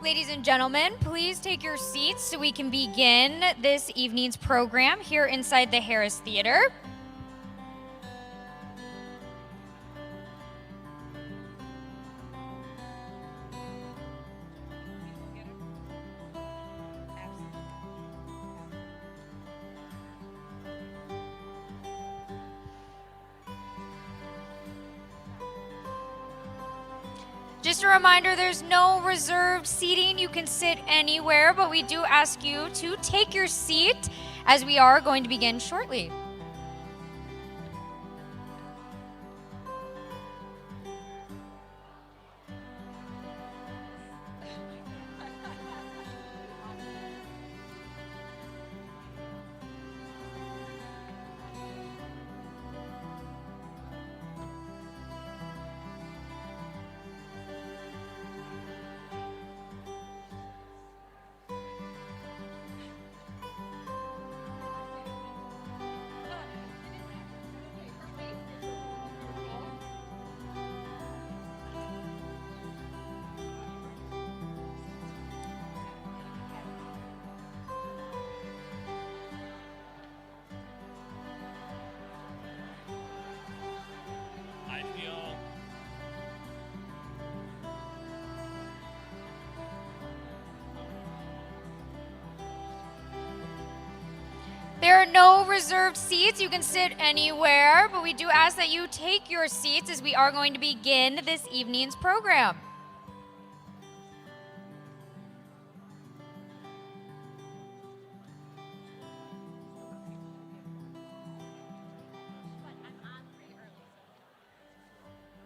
Ladies and gentlemen, please take your seats so we can begin this evening's program here inside the Harris Theater. Just a reminder, there's no reserved seating. You can sit anywhere, but we do ask you to take your seat as we are going to begin shortly. There are no reserved seats. You can sit anywhere, but we do ask that you take your seats as we are going to begin this evening's program.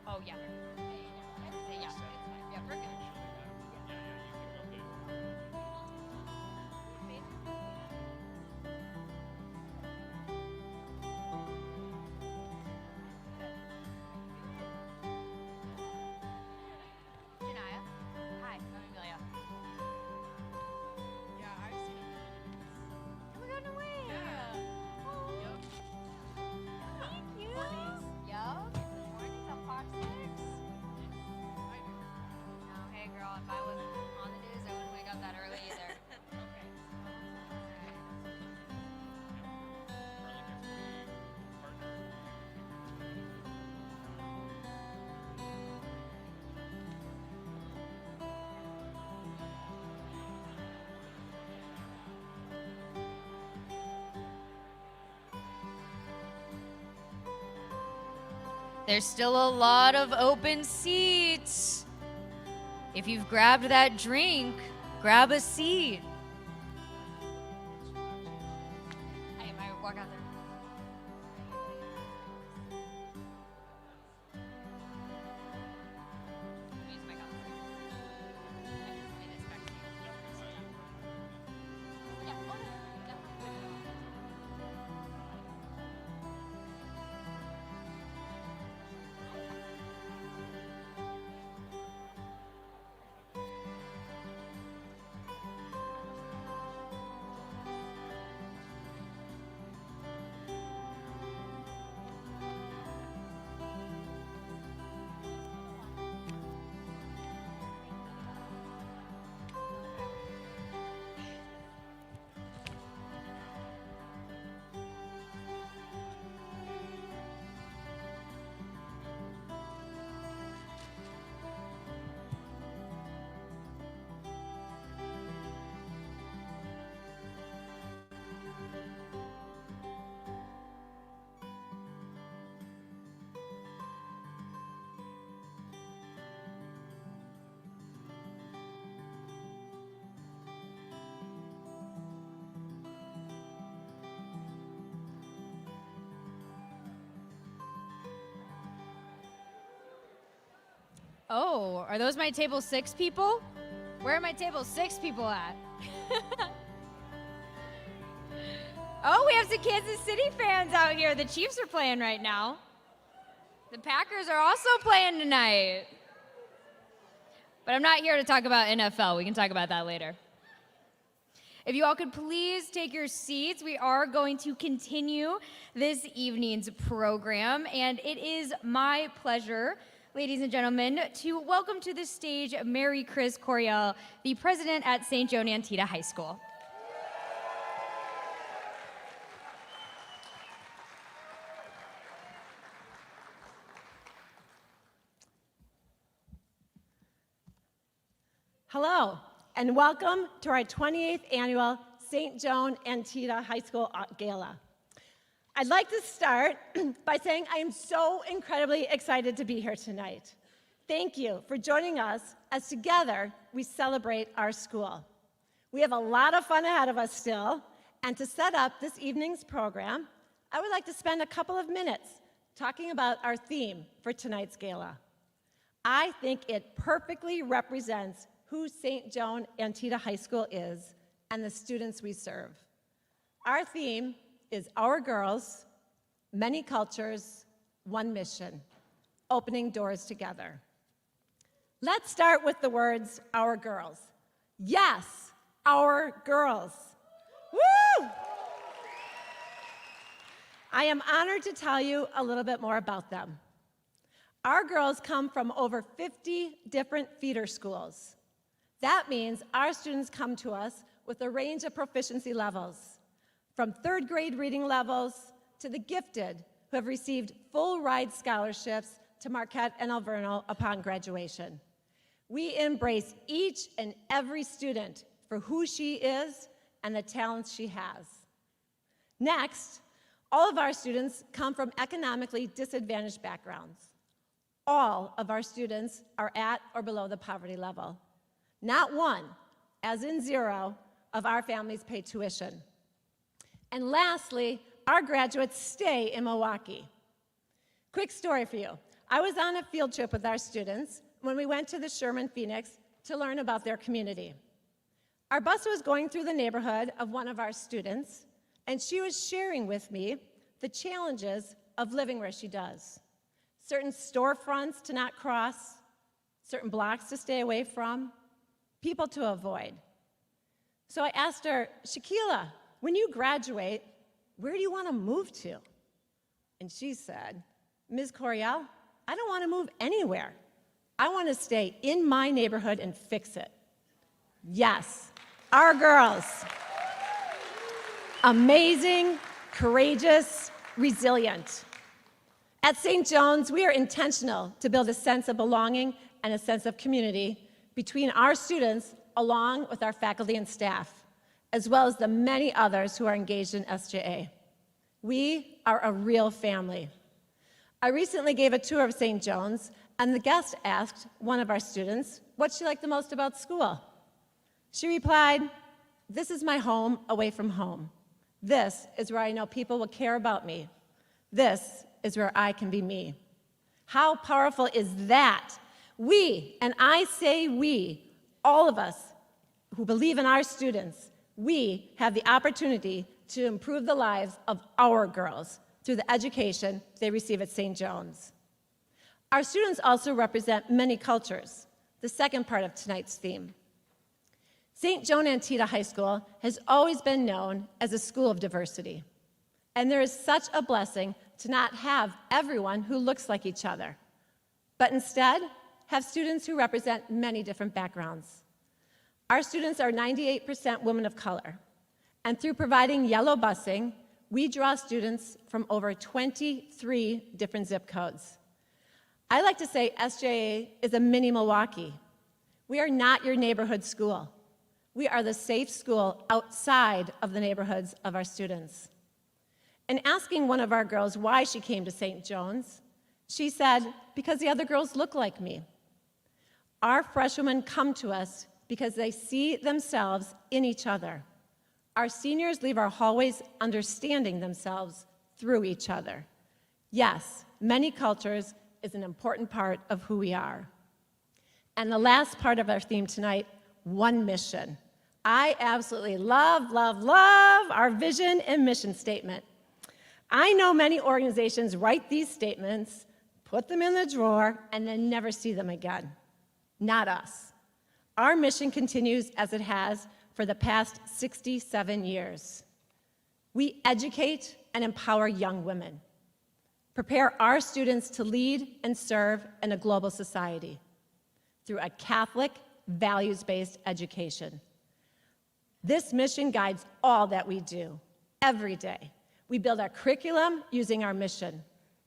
Oh, yeah. There's still a lot of open seats. If you've grabbed that drink, grab a seat. I might walk out there. Oh, are those my table 6 people? Where are my table 6 people at? Oh, we have some Kansas City fans out here. The Chiefs are playing right now. The Packers are also playing tonight. But I'm not here to talk about NFL. We can talk about that later. If you all could please take your seats, we are going to continue this evening's program, and it is my pleasure ladies and gentlemen, to welcome to the stage Mary Chris Coryell, the president at St. Joan Antida High School. Hello, and welcome to our 28th annual St. Joan Antida High School Gala. I'd like to start by saying I am so incredibly excited to be here tonight. Thank you for joining us as together we celebrate our school. We have a lot of fun ahead of us still, and to set up this evening's program, I would like to spend a couple of minutes talking about our theme for tonight's gala. I think it perfectly represents who St. Joan Antida High School is and the students we serve. Our theme is Our Girls, Many Cultures, One Mission, opening doors together. Let's start with the words, our girls. Yes, our girls. Woo! I am honored to tell you a little bit more about them. Our girls come from over 50 different feeder schools. That means our students come to us with a range of proficiency levels, from third grade reading levels to the gifted who have received full ride scholarships to Marquette and Alverno upon graduation. We embrace each and every student for who she is and the talents she has. Next, all of our students come from economically disadvantaged backgrounds. All of our students are at or below the poverty level. Not one, as in zero, of our families pay tuition. And lastly, our graduates stay in Milwaukee. Quick story for you. I was on a field trip with our students when we went to the Sherman Phoenix to learn about their community. Our bus was going through the neighborhood of one of our students, and she was sharing with me the challenges of living where she does. Certain storefronts to not cross, certain blocks to stay away from, people to avoid. So I asked her, Shaquila, when you graduate, where do you want to move to? And she said, Ms. Coryell, I don't want to move anywhere. I want to stay in my neighborhood and fix it. Yes, our girls. Amazing, courageous, resilient. At St. John's, we are intentional to build a sense of belonging and a sense of community between our students along with our faculty and staff, as well as the many others who are engaged in SJA. We are a real family. I recently gave a tour of St. John's, and the guest asked one of our students what she liked the most about school. She replied, "This is my home away from home. This is where I know people will care about me. This is where I can be me." How powerful is that? We, and I say we, all of us who believe in our students, we have the opportunity to improve the lives of our girls through the education they receive at St. John's. Our students also represent many cultures, the second part of tonight's theme. St. Joan Antida High School has always been known as a school of diversity, and there is such a blessing to not have everyone who looks like each other, but instead have students who represent many different backgrounds. Our students are 98% women of color, and through providing yellow busing, we draw students from over 23 different zip codes. I like to say SJA is a mini Milwaukee. We are not your neighborhood school. We are the safe school outside of the neighborhoods of our students. In asking one of our girls why she came to St. John's, she said, "Because the other girls look like me." Our freshmen come to us because they see themselves in each other. Our seniors leave our hallways understanding themselves through each other. Yes, many cultures is an important part of who we are. And the last part of our theme tonight, one mission. I absolutely love, love, love our vision and mission statement. I know many organizations write these statements, put them in the drawer, and then never see them again. Not us. Our mission continues as it has for the past 67 years. We educate and empower young women. prepare our students to lead and serve in a global society through a Catholic, values-based education. This mission guides all that we do, every day. We build our curriculum using our mission.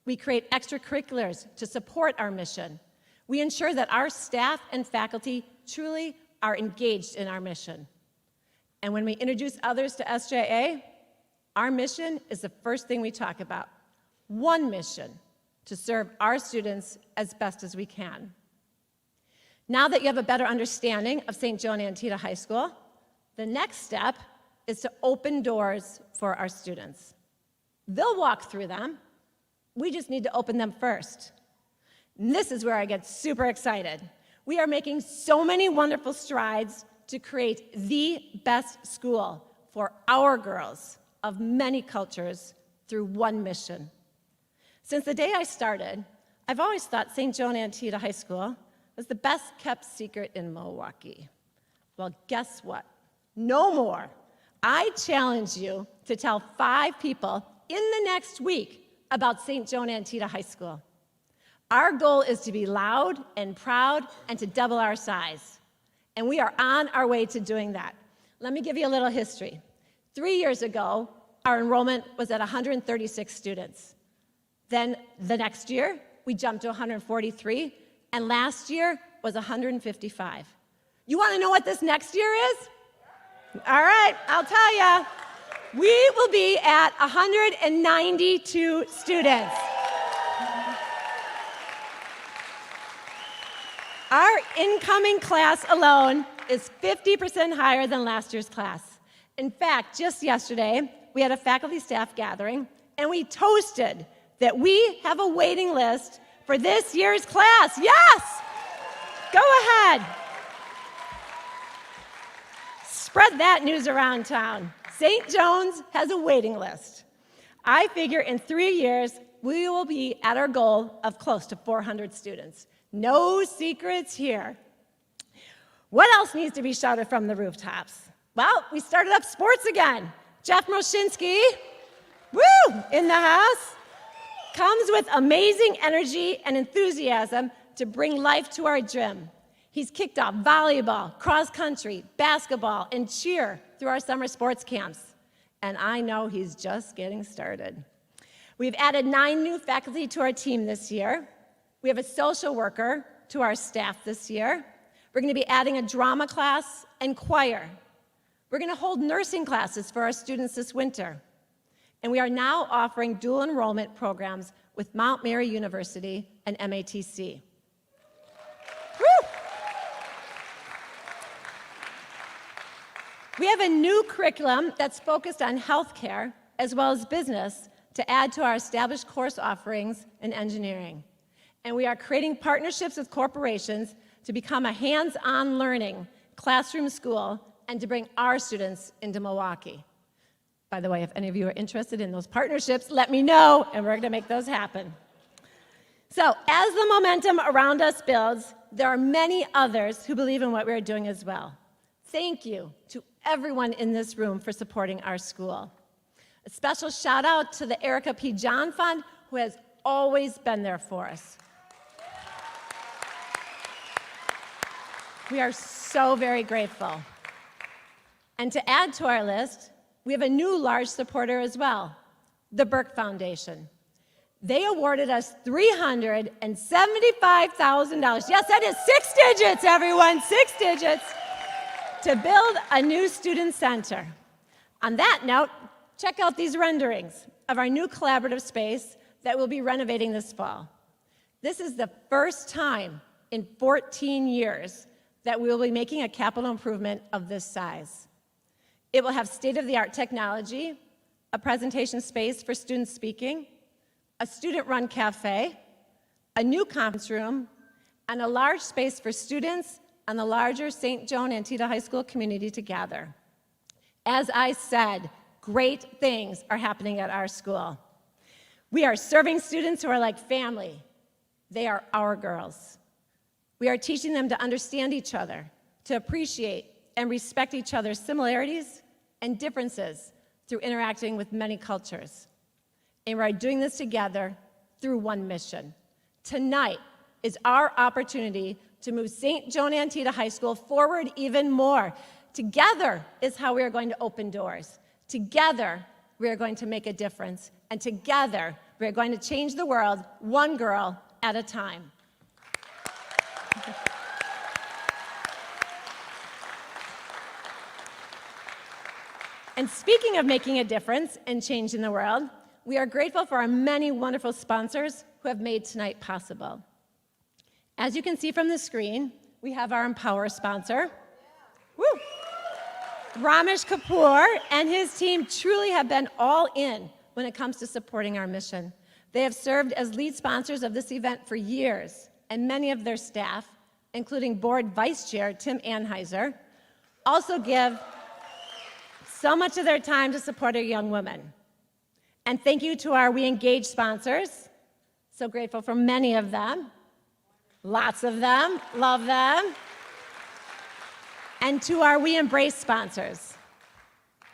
We create extracurriculars to support our mission. We ensure that our staff and faculty truly are engaged in our mission. And when we introduce others to SJA, our mission is the first thing we talk about. One mission, to serve our students as best as we can. Now that you have a better understanding of St. Joan Antida High School, the next step is to open doors for our students. They'll walk through them. We just need to open them first. And this is where I get super excited. We are making so many wonderful strides to create the best school for our girls of many cultures through one mission. Since the day I started, I've always thought St. Joan Antida High School was the best kept secret in Milwaukee. Well, guess what? No more. I challenge you to tell 5 people in the next week about St. Joan Antida High School. Our goal is to be loud and proud and to double our size. And we are on our way to doing that. Let me give you a little history. 3 years ago, our enrollment was at 136 students. Then the next year, we jumped to 143, and last year was 155. You want to know what this next year is? All right, I'll tell you. We will be at 192 students. Our incoming class alone is 50% higher than last year's class. In fact, just yesterday, we had a faculty staff gathering, and we toasted that we have a waiting list for this year's class. Yes! Go ahead. Spread that news around town. St. John's has a waiting list. I figure in 3 years, we will be at our goal of close to 400 students. No secrets here. What else needs to be shouted from the rooftops? Well, we started up sports again. Jeff Moshinsky, woo, in the house, comes with amazing energy and enthusiasm to bring life to our gym. He's kicked off volleyball, cross country, basketball, and cheer through our summer sports camps. And I know he's just getting started. We've added 9 new faculty to our team this year. We have a social worker to our staff this year. We're going to be adding a drama class and choir. We're going to hold nursing classes for our students this winter. And we are now offering dual enrollment programs with Mount Mary University and MATC. Woo! We have a new curriculum that's focused on healthcare as well as business to add to our established course offerings in engineering. And we are creating partnerships with corporations to become a hands-on learning classroom school and to bring our students into Milwaukee. By the way, if any of you are interested in those partnerships, let me know, and we're going to make those happen. So, as the momentum around us builds, there are many others who believe in what we're doing as well. Thank you to everyone in this room for supporting our school. A special shout out to the Erica P. John Fund, who has always been there for us. We are so very grateful. And to add to our list, we have a new large supporter as well, the Burke Foundation. They awarded us $375,000. Yes, that is 6 digits, everyone, 6 digits, to build a new student center. On that note, check out these renderings of our new collaborative space that we'll be renovating this fall. This is the first time in 14 years that we will be making a capital improvement of this size. It will have state-of-the-art technology, a presentation space for student speaking, a student-run cafe, a new conference room, and a large space for students and the larger St. Joan Antida High School community to gather. As I said, great things are happening at our school. We are serving students who are like family. They are our girls. We are teaching them to understand each other, to appreciate and respect each other's similarities and differences through interacting with many cultures. And we're doing this together through one mission. Tonight is our opportunity to move St. Joan Antida High School forward even more. Together is how we are going to open doors. Together, we are going to make a difference. And together, we are going to change the world one girl at a time. And speaking of making a difference and changing the world, we are grateful for our many wonderful sponsors who have made tonight possible. As you can see from the screen, we have our Empower sponsor. Woo! Ramesh Kapoor and his team truly have been all in when it comes to supporting our mission. They have served as lead sponsors of this event for years, and many of their staff, including Board Vice Chair Tim Anheuser, also give so much of their time to support our young women. And thank you to our We Engage sponsors. So grateful for many of them. Lots of them, love them. And to our We Embrace sponsors,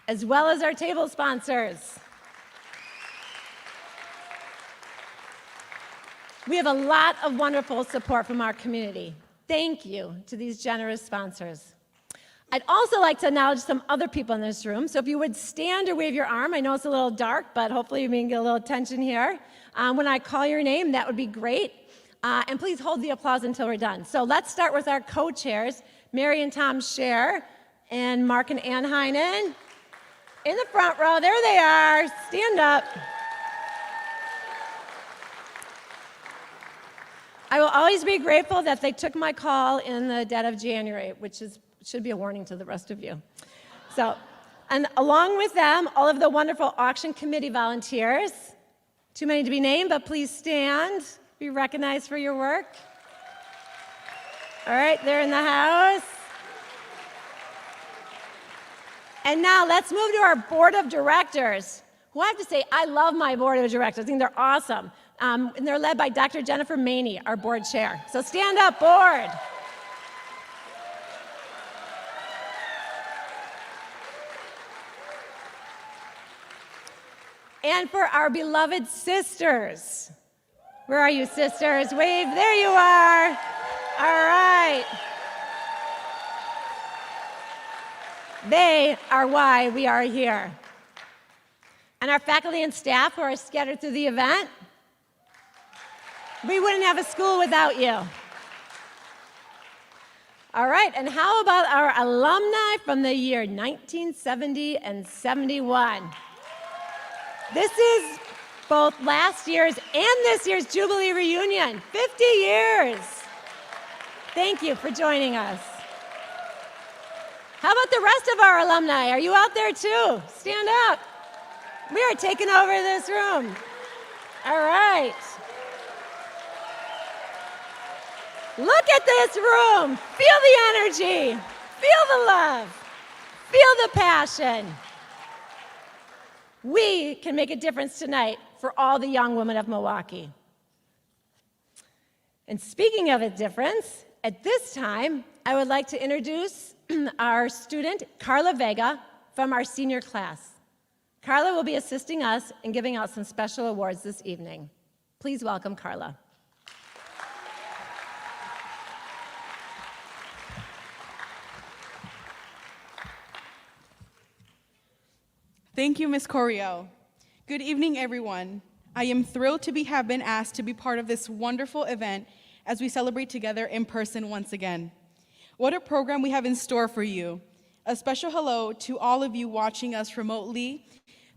as well as our table sponsors. We have a lot of wonderful support from our community. Thank you to these generous sponsors. I'd also like to acknowledge some other people in this room. So if you would stand or wave your arm, I know it's a little dark, but hopefully you can get a little attention here. When I call your name, that would be great. And please hold the applause until we're done. So let's start with our co-chairs, Mary and Tom Scher, and Mark and Ann Heinen. In the front row, there they are, stand up. I will always be grateful that they took my call in the dead of January, which should be a warning to the rest of you. So, and along with them, all of the wonderful auction committee volunteers. Too many to be named, but please stand, be recognized for your work. All right, they're in the house. And now let's move to our board of directors, who I have to say, I love my board of directors. I think they're awesome. And they're led by Dr. Jennifer Maney, our board chair. So stand up, board. And for our beloved sisters. Where are you, sisters? Wave, there you are. All right. They are why we are here. And our faculty and staff who are scattered through the event, we wouldn't have a school without you. All right, and how about our alumni from the year 1970 and 71? This is both last year's and this year's Jubilee reunion, 50 years. Thank you for joining us. How about the rest of our alumni? Are you out there too? Stand up. We are taking over this room. All right. Look at this room. Feel the energy. Feel the love. Feel the passion. We can make a difference tonight for all the young women of Milwaukee. And speaking of a difference, at this time, I would like to introduce our student, Carla Vega, from our senior class. Carla will be assisting us in giving out some special awards this evening. Please welcome Carla. Thank you, Ms. Coryell. Good evening, everyone. I am thrilled to have been asked to be part of this wonderful event as we celebrate together in person once again. What a program we have in store for you. A special hello to all of you watching us remotely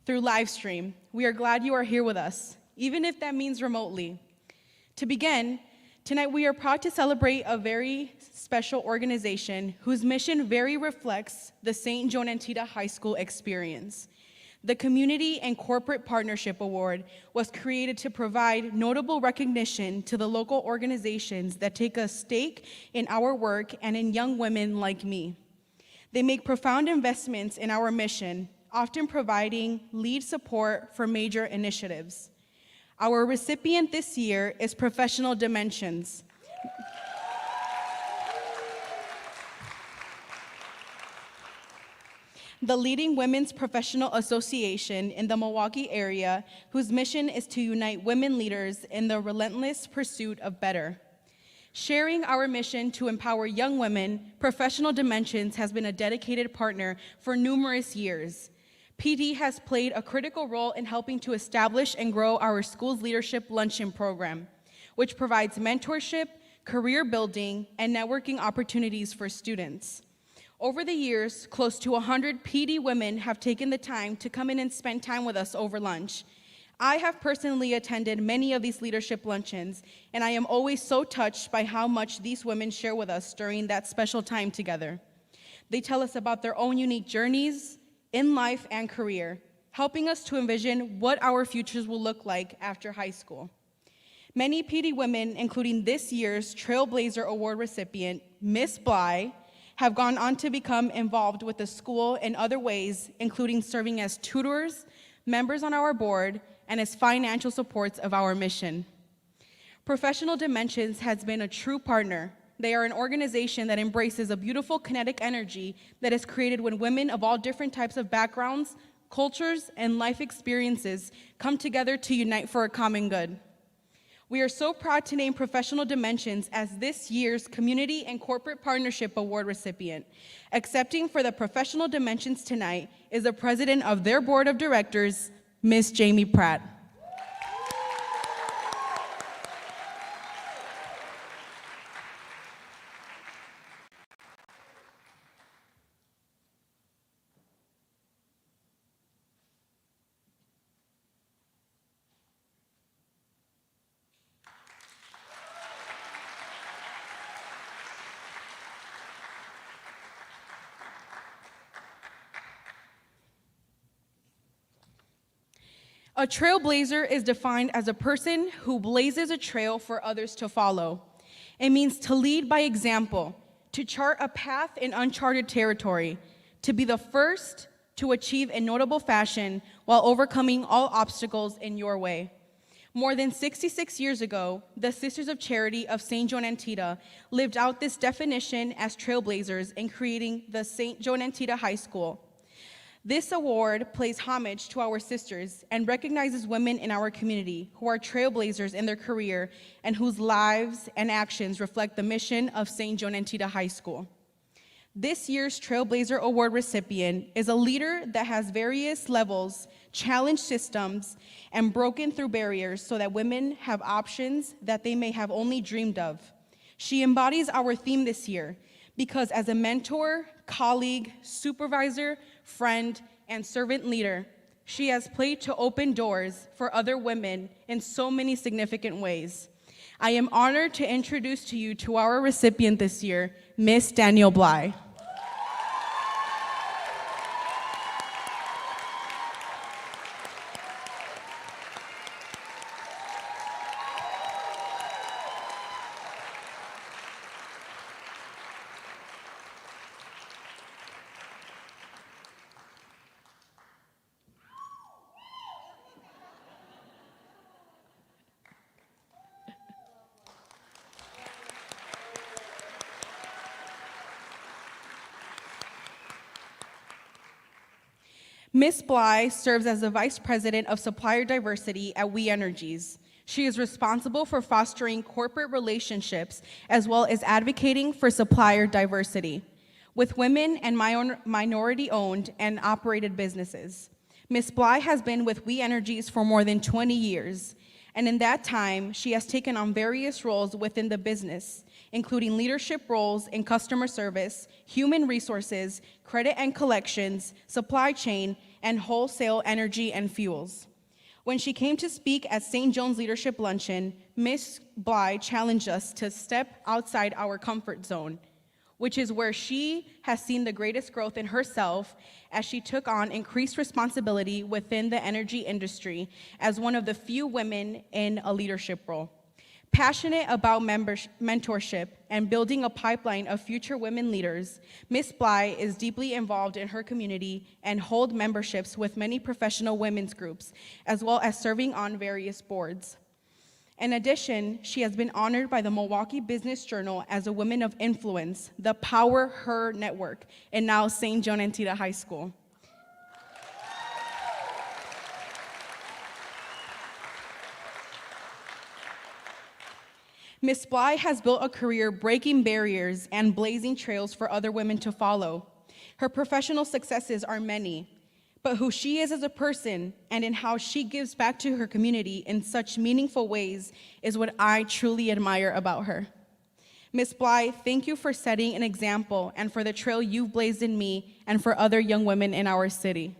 through live stream. We are glad you are here with us, even if that means remotely. To begin, tonight we are proud to celebrate a very special organization whose mission very reflects the St. Joan Antida High School experience. The Community and Corporate Partnership Award was created to provide notable recognition to the local organizations that take a stake in our work and in young women like me. They make profound investments in our mission, often providing lead support for major initiatives. Our recipient this year is Professional Dimensions. the leading women's professional association in the Milwaukee area, whose mission is to unite women leaders in the relentless pursuit of better. Sharing our mission to empower young women, Professional Dimensions has been a dedicated partner for numerous years. PD has played a critical role in helping to establish and grow our school's leadership luncheon program, which provides mentorship, career building, and networking opportunities for students. Over the years, close to 100 PD women have taken the time to come in and spend time with us over lunch. I have personally attended many of these leadership luncheons, and I am always so touched by how much these women share with us during that special time together. They tell us about their own unique journeys in life and career, helping us to envision what our futures will look like after high school. Many PD women, including this year's Trailblazer Award recipient, Miss Bly, have gone on to become involved with the school in other ways, including serving as tutors, members on our board, and as financial supports of our mission. Professional Dimensions has been a true partner. They are an organization that embraces a beautiful kinetic energy that is created when women of all different types of backgrounds, cultures, and life experiences come together to unite for a common good. We are so proud to name Professional Dimensions as this year's Community and Corporate Partnership Award recipient. Accepting for the Professional Dimensions tonight is the president of their board of directors, Ms. Jamie Pratt. A trailblazer is defined as a person who blazes a trail for others to follow. It means to lead by example, to chart a path in uncharted territory, to be the first to achieve in notable fashion while overcoming all obstacles in your way. More than 66 years ago, the Sisters of Charity of St. Joan Antida lived out this definition as trailblazers in creating the St. Joan Antida High School. This award pays homage to our sisters and recognizes women in our community who are trailblazers in their career and whose lives and actions reflect the mission of St. Joan Antida High School. This year's Trailblazer Award recipient is a leader that has various levels, challenged systems, and broken through barriers so that women have options that they may have only dreamed of. She embodies our theme this year because as a mentor, colleague, supervisor, friend, and servant leader, she has played to open doors for other women in so many significant ways. I am honored to introduce to you to our recipient this year, Miss Danielle Bly. Ms. Bly serves as the Vice President of Supplier Diversity at We Energies. She is responsible for fostering corporate relationships as well as advocating for supplier diversity with women and minority-owned and operated businesses. Ms. Bly has been with We Energies for more than 20 years, and in that time, she has taken on various roles within the business, including leadership roles in customer service, human resources, credit and collections, supply chain, and wholesale energy and fuels. When she came to speak at St. John's Leadership Luncheon, Ms. Bly challenged us to step outside our comfort zone, which is where she has seen the greatest growth in herself as she took on increased responsibility within the energy industry as one of the few women in a leadership role. Passionate about mentorship and building a pipeline of future women leaders, Ms. Bly is deeply involved in her community and holds memberships with many professional women's groups, as well as serving on various boards. In addition, she has been honored by the Milwaukee Business Journal as a Woman of Influence, the Power Her Network, and now St. Joan Antida High School. Miss Bly has built a career breaking barriers and blazing trails for other women to follow. Her professional successes are many, but who she is as a person and in how she gives back to her community in such meaningful ways is what I truly admire about her. Miss Bly, thank you for setting an example and for the trail you've blazed in me and for other young women in our city.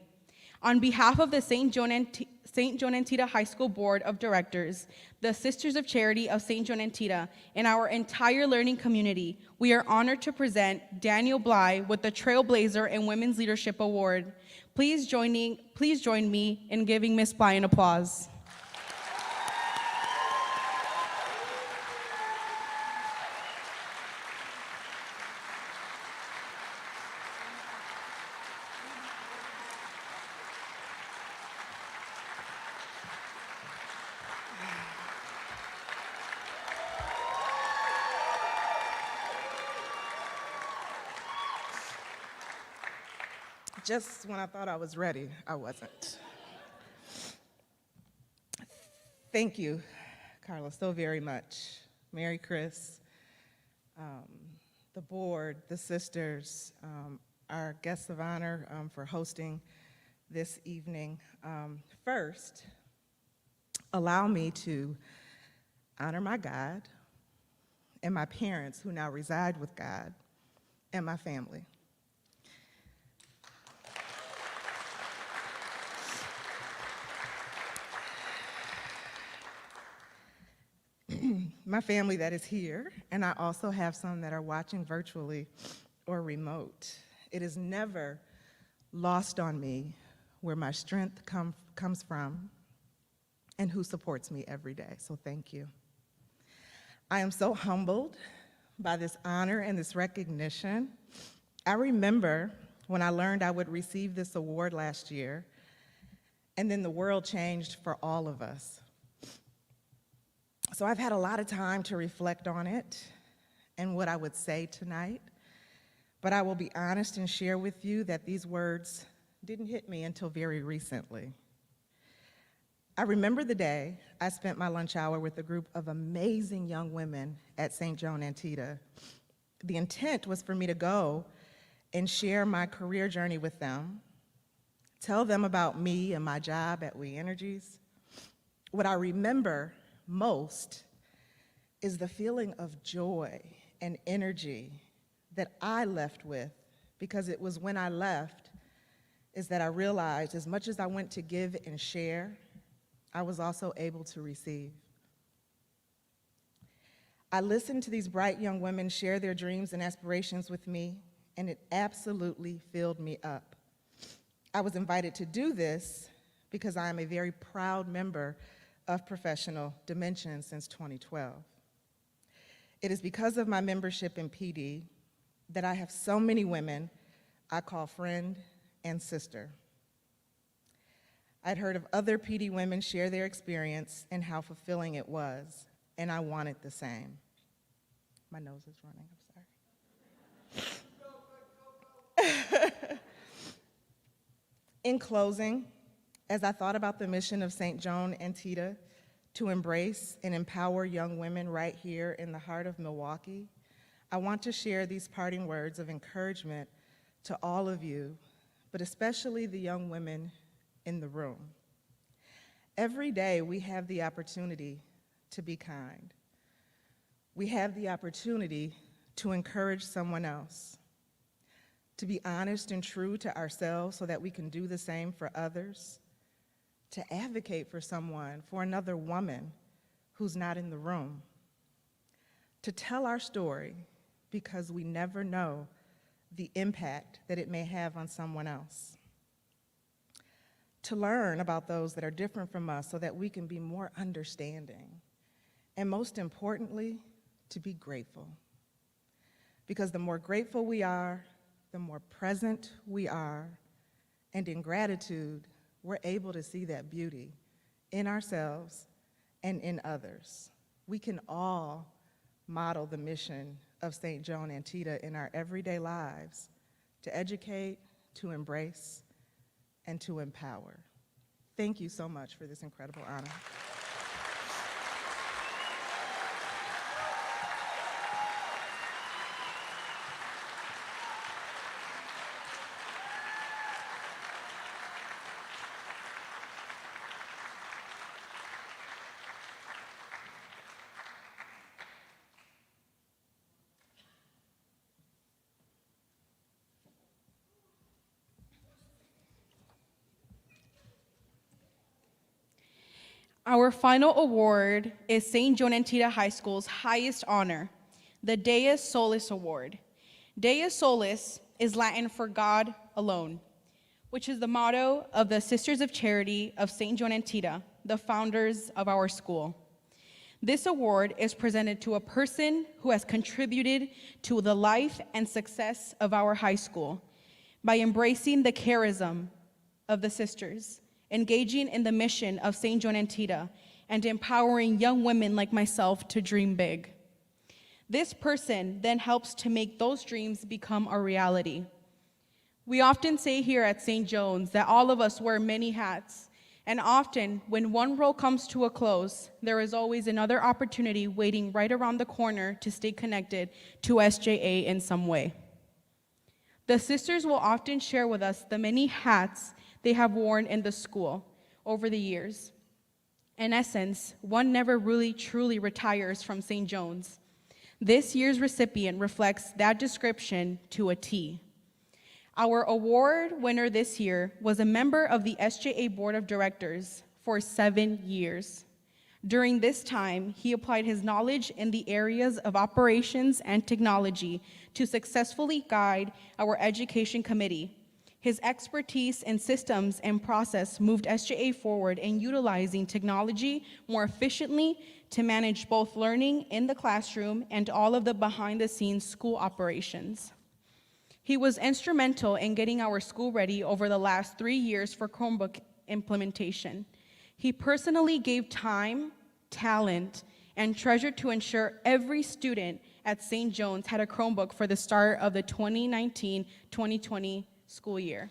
On behalf of the St. Joan Antida High School Board of Directors, the Sisters of Charity of St. Joan Antida, and our entire learning community, we are honored to present Daniel Bly with the Trailblazer and Women's Leadership Award. Please join me in giving Miss Bly an applause. Just when I thought I was ready, I wasn't. Thank you, Carla, so very much. Mary Chris, the board, the sisters, our guests of honor for hosting this evening. First, allow me to honor my God and my parents who now reside with God and my family. My family that is here, and I also have some that are watching virtually or remote. It is never lost on me where my strength comes from and who supports me every day, so thank you. I am so humbled by this honor and this recognition. I remember when I learned I would receive this award last year, and then the world changed for all of us. So I've had a lot of time to reflect on it and what I would say tonight, but I will be honest and share with you that these words didn't hit me until very recently. I remember the day I spent my lunch hour with a group of amazing young women at St. Joan Antida. The intent was for me to go and share my career journey with them, tell them about me and my job at We Energies. What I remember most is the feeling of joy and energy that I left with, because it was when I left is that I realized as much as I went to give and share, I was also able to receive. I listened to these bright young women share their dreams and aspirations with me, and it absolutely filled me up. I was invited to do this because I am a very proud member of Professional Dimension since 2012. It is because of my membership in PD that I have so many women I call friend and sister. I'd heard of other PD women share their experience and how fulfilling it was, and I wanted the same. My nose is running, I'm sorry. In closing, as I thought about the mission of St. Joan Antida to embrace and empower young women right here in the heart of Milwaukee, I want to share these parting words of encouragement to all of you, but especially the young women in the room. Every day we have the opportunity to be kind. We have the opportunity to encourage someone else, to be honest and true to ourselves so that we can do the same for others, to advocate for someone, for another woman who's not in the room, to tell our story because we never know the impact that it may have on someone else, to learn about those that are different from us so that we can be more understanding, and most importantly, to be grateful. Because the more grateful we are, the more present we are, and in gratitude, we're able to see that beauty in ourselves and in others. We can all model the mission of St. Joan Antida in our everyday lives to educate, to embrace, and to empower. Thank you so much for this incredible honor. Our final award is St. Joan Antida High School's highest honor, the Deus Solis Award. Deus Solis is Latin for God alone, which is the motto of the Sisters of Charity of St. Joan Antida, the founders of our school. This award is presented to a person who has contributed to the life and success of our high school by embracing the charism of the sisters, engaging in the mission of St. Joan Antida, and empowering young women like myself to dream big. This person then helps to make those dreams become a reality. We often say here at St. John's that all of us wear many hats, and often when one role comes to a close, there is always another opportunity waiting right around the corner to stay connected to SJA in some way. The sisters will often share with us the many hats they have worn in the school over the years. In essence, one never really truly retires from St. John's. This year's recipient reflects that description to a T. Our award winner this year was a member of the SJA Board of Directors for 7 years. During this time, he applied his knowledge in the areas of operations and technology to successfully guide our education committee. His expertise in systems and process moved SJA forward in utilizing technology more efficiently to manage both learning in the classroom and all of the behind-the-scenes school operations. He was instrumental in getting our school ready over the last 3 years for Chromebook implementation. He personally gave time, talent, and treasure to ensure every student at St. John's had a Chromebook for the start of the 2019-2020 school year.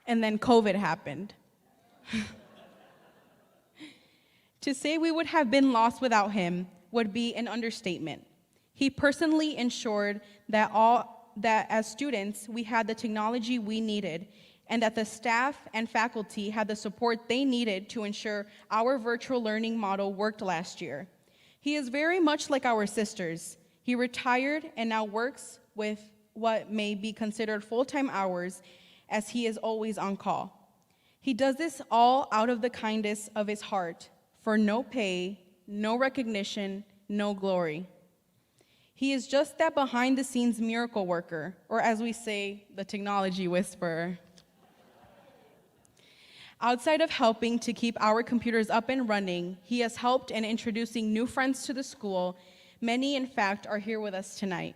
And then COVID happened. To say we would have been lost without him would be an understatement. He personally ensured that as students, we had the technology we needed, and that the staff and faculty had the support they needed to ensure our virtual learning model worked last year. He is very much like our sisters. He retired and now works with what may be considered full-time hours, as he is always on call. He does this all out of the kindness of his heart, for no pay, no recognition, no glory. He is just that behind-the-scenes miracle worker, or as we say, the technology whisperer. Outside of helping to keep our computers up and running, he has helped in introducing new friends to the school. Many, in fact, are here with us tonight.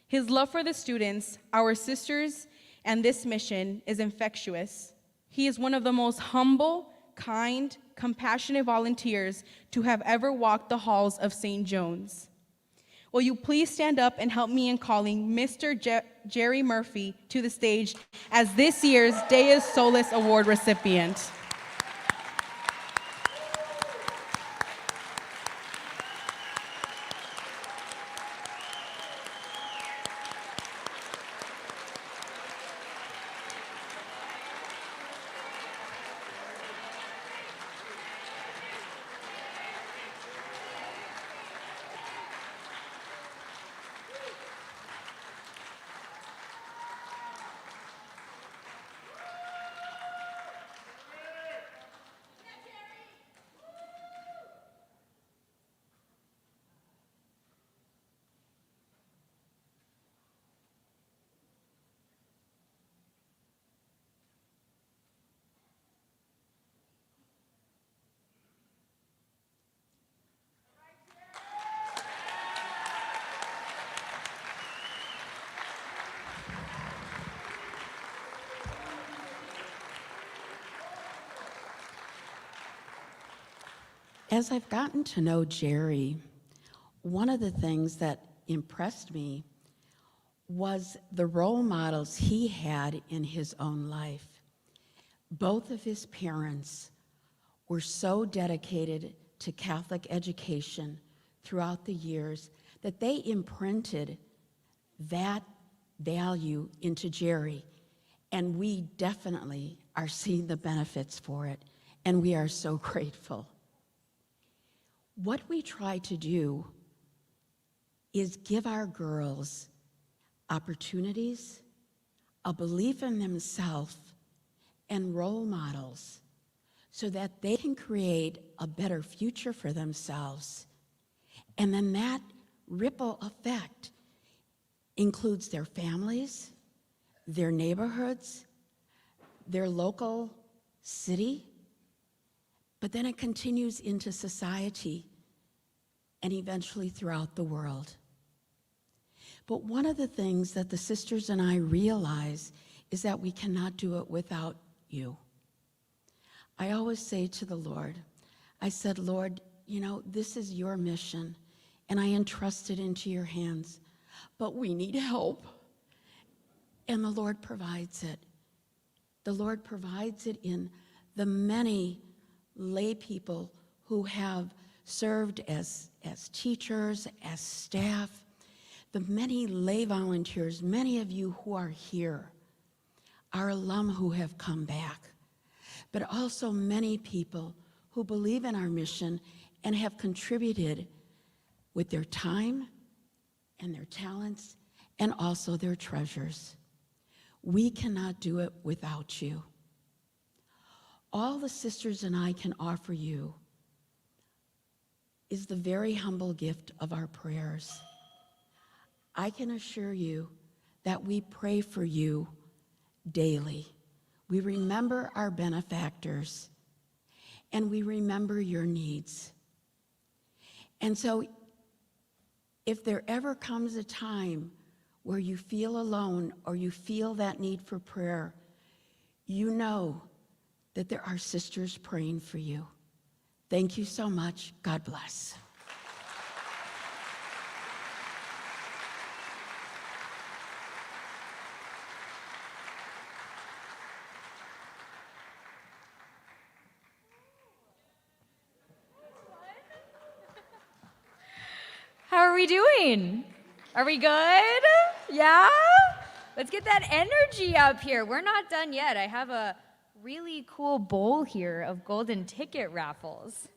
His love for the students, our sisters, and this mission is infectious. He is one of the most humble, kind, compassionate volunteers to have ever walked the halls of St. John's. Will you please stand up and help me in calling Mr. Jerry Murphy to the stage as this year's Deus Solis Award recipient. As I've gotten to know Jerry, one of the things that impressed me was the role models he had in his own life. Both of his parents were so dedicated to Catholic education throughout the years that they imprinted that value into Jerry, and we definitely are seeing the benefits for it, and we are so grateful. What we try to do is give our girls opportunities, a belief in themselves, and role models so that they can create a better future for themselves. And then that ripple effect includes their families, their neighborhoods, their local city, but then it continues into society and eventually throughout the world. But one of the things that the sisters and I realize is that we cannot do it without you. I always say to the Lord, I said, Lord, you know, this is your mission, and I entrust it into your hands, but we need help. And the Lord provides it. The Lord provides it in the many lay people who have served as teachers, as staff, the many lay volunteers, many of you who are here, our alum who have come back, but also many people who believe in our mission and have contributed with their time and their talents and also their treasures. We cannot do it without you. All the sisters and I can offer you is the very humble gift of our prayers. I can assure you that we pray for you daily. We remember our benefactors, and we remember your needs. And so if there ever comes a time where you feel alone or you feel that need for prayer, you know that there are sisters praying for you. Thank you so much. God bless. How are we doing? Are we good? Yeah? Let's get that energy up here. We're not done yet. I have a really cool bowl here of golden ticket raffles.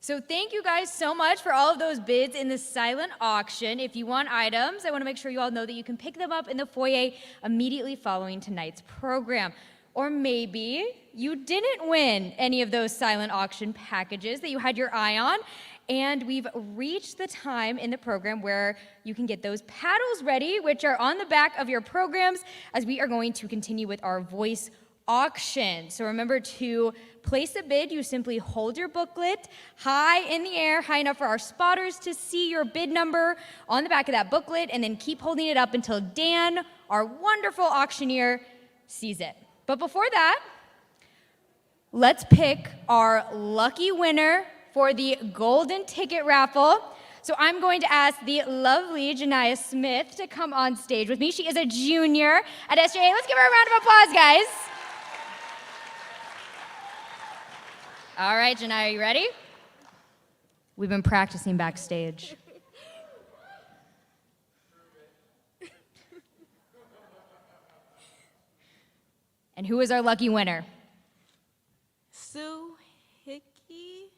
So thank you guys so much for all of those bids in the silent auction. If you want items, I want to make sure you all know that you can pick them up in the foyer immediately following tonight's program. Or maybe you didn't win any of those silent auction packages that you had your eye on, and we've reached the time in the program where you can get those paddles ready, which are on the back of your programs, as we are going to continue with our voice auction. So remember, to place a bid, you simply hold your booklet high in the air, high enough for our spotters to see your bid number on the back of that booklet, and then keep holding it up until Dan, our wonderful auctioneer, sees it. But before that, let's pick our lucky winner for the golden ticket raffle. So I'm going to ask the lovely Janiyah Smith to come on stage with me. She is a junior at SJA. Let's give her a round of applause, guys. All right, Janiyah, you ready? We've been practicing backstage. And who is our lucky winner? Sue Hickey.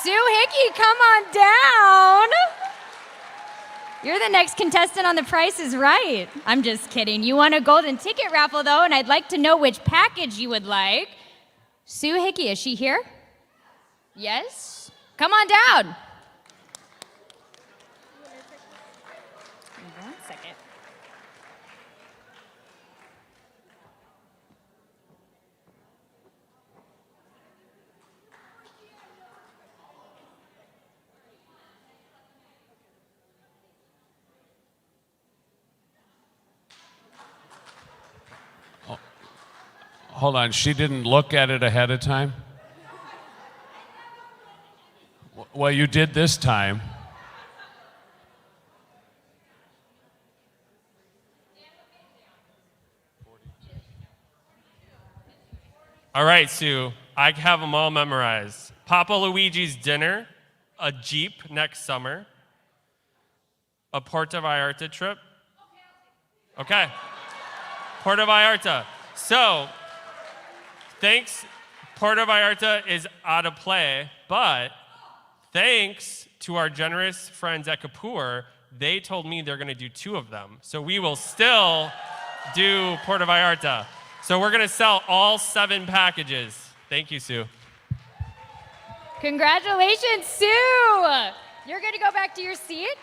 Sue Hickey, come on down. You're the next contestant on The Price is Right. I'm just kidding. You won a golden ticket raffle, though, and I'd like to know which package you would like. Sue Hickey, is she here? Yes? Come on down. One second. Hold on, she didn't look at it ahead of time? Well, you did this time. All right, Sue, I have them all memorized. Papa Luigi's dinner, a Jeep next summer, a Puerto Vallarta trip. Okay, Puerto Vallarta. So, thanks, Puerto Vallarta is out of play, but thanks to our generous friends at Kapoor, They told me they're going to do 2 of them. So we will still do Puerto Vallarta. So we're going to sell all 7 packages. Thank you, Sue. Congratulations, Sue! You're going to go back to your seat,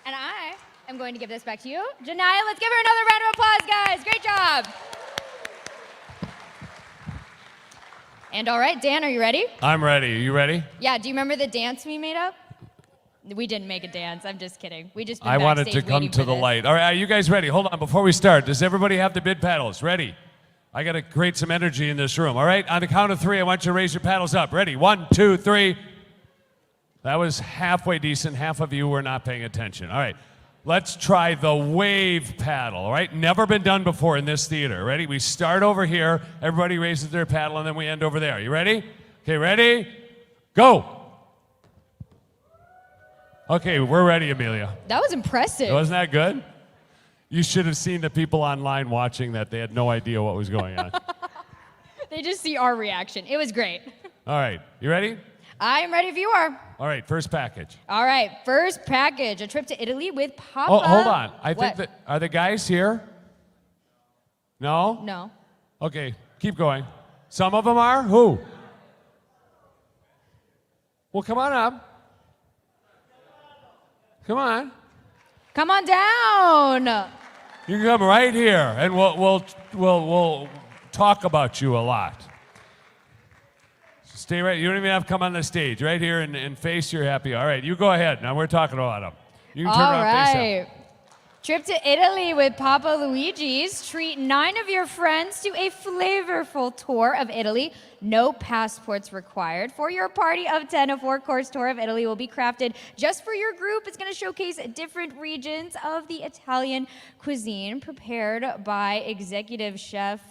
and I am going to give this back to you. Janiyah, let's give her another round of applause, guys. Great job. And all right, Dan, are you ready? I'm ready. Are you ready? Yeah, do you remember the dance we made up? We didn't make a dance. I'm just kidding. We just been I wanted backstage to come waiting to for the this. light. All right, are you guys ready? Hold on, before we start, does everybody have the bid paddles? Ready? I got to create some energy in this room. All right, on the count of 3, I want you to raise your paddles up. Ready? 1, 2, 3. That was halfway decent. Half of you were not paying attention. All right, let's try the wave paddle. All right, never been done before in this theater. Ready? We start over here. Everybody raises their paddle, and then we end over there. You ready? Okay, ready? Go. Okay, we're ready, Amelia. That was impressive. Wasn't that good? You should have seen the people online watching that. They had no idea what was going on. They just see our reaction. It was great. All right, you ready? I am ready if you are. All right, first package. All right, first package, a trip to Italy with Papa. Oh, hold on. I What? think that, are the guys here? No? No. Okay, keep going. Some of them are? Who? Well, come on up. Come on. Come on down. You can come right here, and we'll talk about you a lot. So stay right. You don't even have to come on the stage. Right here and face your happy. All right, you go ahead. Now we're talking about them. You can turn All around and face right. Trip to Italy with Papa Luigi's. Treat 9 of your friends to a flavorful tour of Italy. No passports required. For your party of 10, a 4-course tour of Italy will be crafted just for your group. It's going to showcase different regions of the Italian cuisine prepared by executive chef.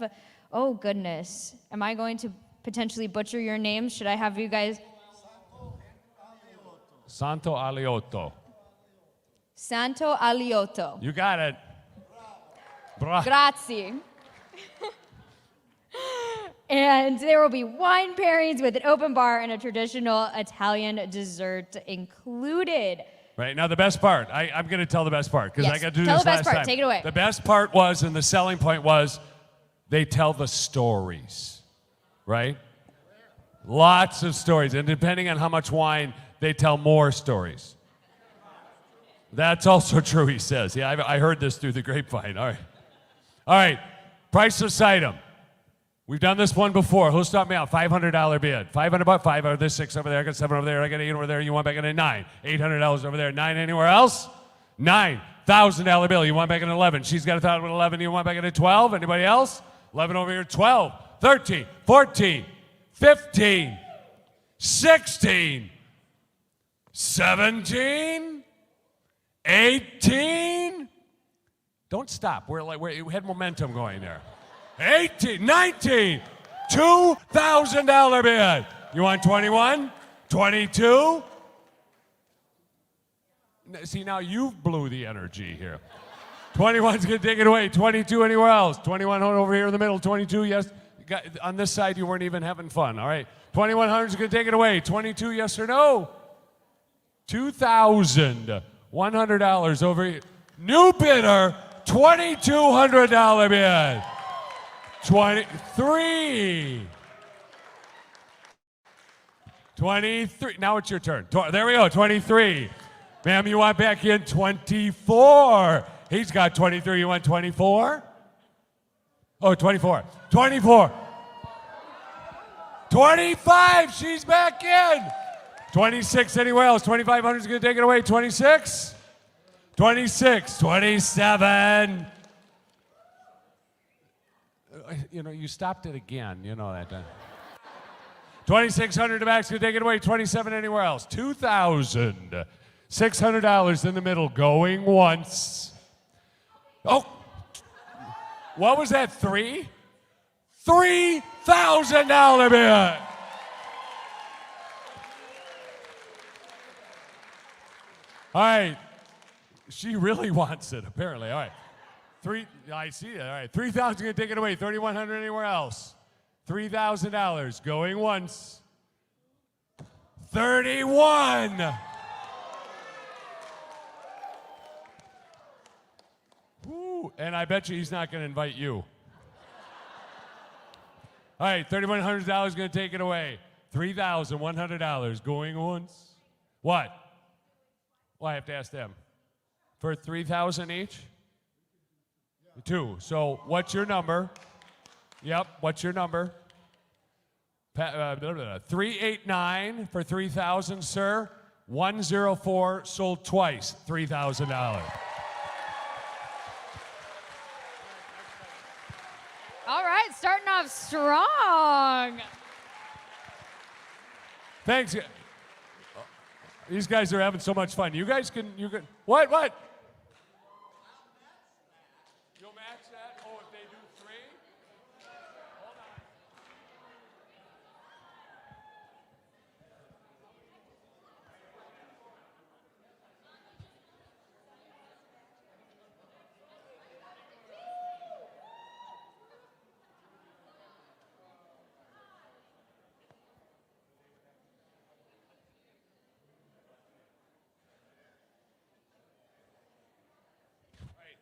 Oh, goodness. Am I going to potentially butcher your names? Should I have you guys? Santo Aliotto. Santo Aliotto. You got it. Bra. Grazie. And there will be wine pairings with an open bar and a traditional Italian dessert included. Right, now the best part. I'm going to tell the best part because Yes, I got to do tell this the best last part. time. Take it away. The best part was, and the selling point was, they tell the stories, right? Lots of stories, and depending on how much wine, they tell more stories. That's also true, he says. Yeah, I heard this through the grapevine. All right, priceless item. We've done this one before. Who'll stop me out? $500 bid. $500, 5 over there, 6 over there. I got 7 over there. I got 8 over there. You want back in a 9? $800 over there. 9 anywhere else? $9,000 bill. You want back in 11? She's got 1,011. You want back in a 12? Anybody else? 11 over here. 12, 13, 14, 15, 16, 17, 18. Don't stop. We had momentum going there. 18, 19, $2,000 bid. You want 21? 22? See, now you blew the energy here. 21's going to take it away. 22 anywhere else. 21 over here in the middle. 22, yes. On this side, you weren't even having fun. All right. 2,100 is going to take it away. 22, yes or no? $2,100 over here. New bidder, $2,200 bid. 23. 23. Now it's your turn. There we go. 23. Ma'am, you want back in 24. He's got 23. You want 24? Oh, 24. 24. 25. She's back in. 26 anywhere else. 2,500 is going to take it away. 26. 26. 27. You know, you stopped it again. You know that. 2,600 to back's going to take it away. 27 anywhere else. $2,600 in the middle going once. Oh, what was that, 3? $3,000 bid. All right. She really wants it, apparently. All right. I see it. All right. 3,000 going to take it away. 3,100 anywhere else. $3,000 going once. 31. Woo! And I bet you he's not going to invite you. All right, $3,100 is going to take it away. $3,100 going once. What? Well, I have to ask them. For $3,000 each? Two. So what's your number? Yep, what's your number? 389 for $3,000, sir. 104 sold twice, $3,000. All right, starting off strong. Thanks. These guys are having so much fun. You can, what? You'll match that? Oh, if they do three? Hold on.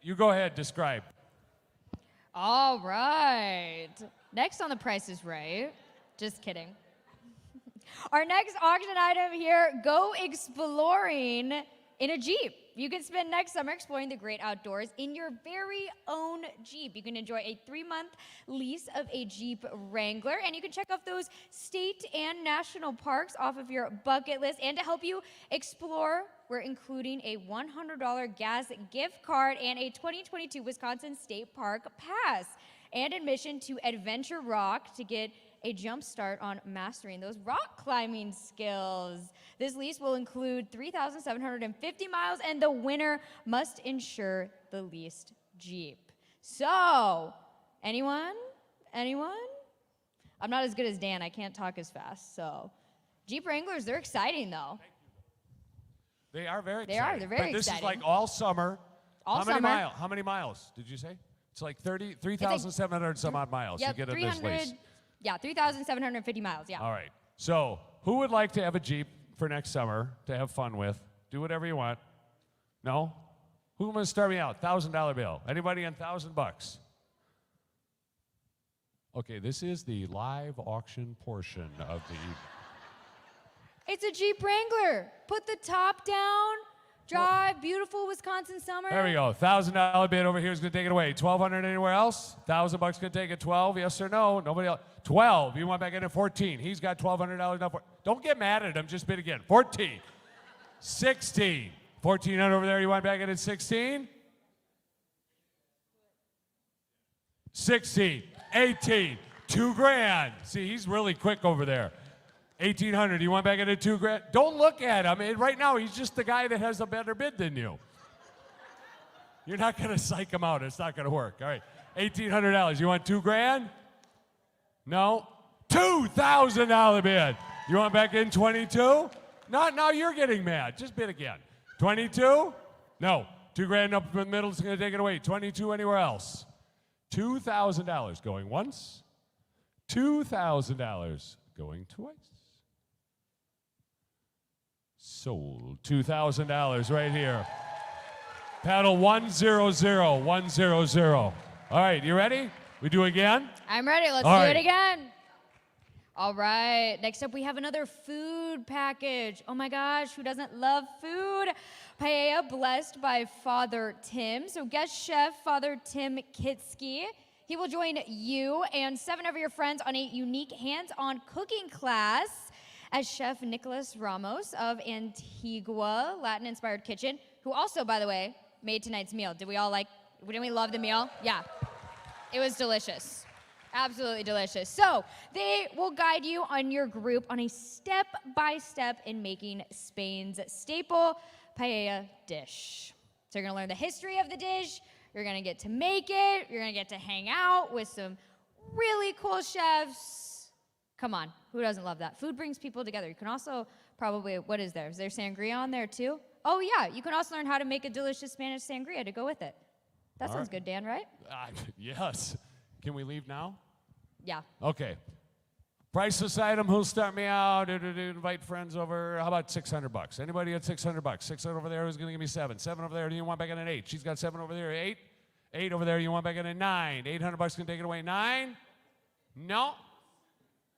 You go ahead, describe. All right. Next on The Price is Right. Just kidding. Our next auction item here, go exploring in a Jeep. You can spend next summer exploring the great outdoors in your very own Jeep. You can enjoy a 3-month lease of a Jeep Wrangler, and you can check off those state and national parks off of your bucket list. And to help you explore, we're including a $100 gas gift card and a 2022 Wisconsin State Park Pass, and admission to Adventure Rock to get a jump start on mastering those rock climbing skills. This lease will include 3,750 miles, and the winner must insure the leased Jeep. So, anyone? I'm not as good as Dan. I can't talk as fast. So, Jeep Wranglers, they're exciting though. They are very exciting. They are. They're very but this exciting. is like all summer. All How summer. How many miles did you say? It's like 3,700 some odd miles Yep, you get in this lease. Yeah, 3,750 miles, yeah. All right. So, who would like to have a Jeep for next summer to have fun with? Do whatever you want. No? Who wants to start me out? $1,000 bill. Anybody on $1,000? Okay, this is the live auction portion of the evening. It's a Jeep Wrangler. Put the top down, drive, beautiful Wisconsin summer. There we go. $1,000 bid over here is going to take it away. $1,200 anywhere else? $1,000 going to take it. 12? Yes or no? Nobody else. 12. You want back in at 14. He's got $1,200 now. Don't get mad at him. Just bid again. 14. 16. 1,400 over there. You want back in at 16? 16. 18. $2,000. See, he's really quick over there. 1,800. You want back in at $2,000? Don't look at him. Right now, he's just the guy that has a better bid than you. You're not going to psych him out. It's not going to work. All right. $1,800. You want $2,000? No. $2,000 bid. You want back in 22? Not now. You're getting mad. Just bid again. 22? No. $2,000 up in the middle is going to take it away. 22 anywhere else? $2,000 going once. $2,000 going twice. Sold. $2,000 right here. Paddle 100, 100. All right, you ready? We do again? I'm ready. Let's All do right. it again. All right. Next up, we have another food package. Oh my gosh, who doesn't love food? Paella blessed by Father Tim. So guest chef Father Tim Kitsky. He will join you and 7 of your friends on a unique hands-on cooking class as Chef Nicholas Ramos of Antigua Latin-inspired kitchen, who also, by the way, made tonight's meal. Didn't we love the meal? Yeah. It was delicious. Absolutely delicious. So they will guide you on your group on a step-by-step in making Spain's staple paella dish. So you're gonna learn the history of the dish, you're gonna get to make it, you're gonna get to hang out with some really cool chefs. Come on, who doesn't love that? Food brings people together. You can also probably, what is there? Is there sangria on there too? Oh yeah, you can also learn how to make a delicious Spanish sangria to go with it. That sounds good, Dan, right? Yes. Can we leave now? Yeah. Okay. Priceless item. Who'll start me out? Invite friends over. How about $600? Anybody at $600? 600 over there. Who's going to give me 7? 7 over there. Do you want back in at 8? She's got 7 over there. 8. 8 over there, you want back in at 9. $800 can take it away. 9? No.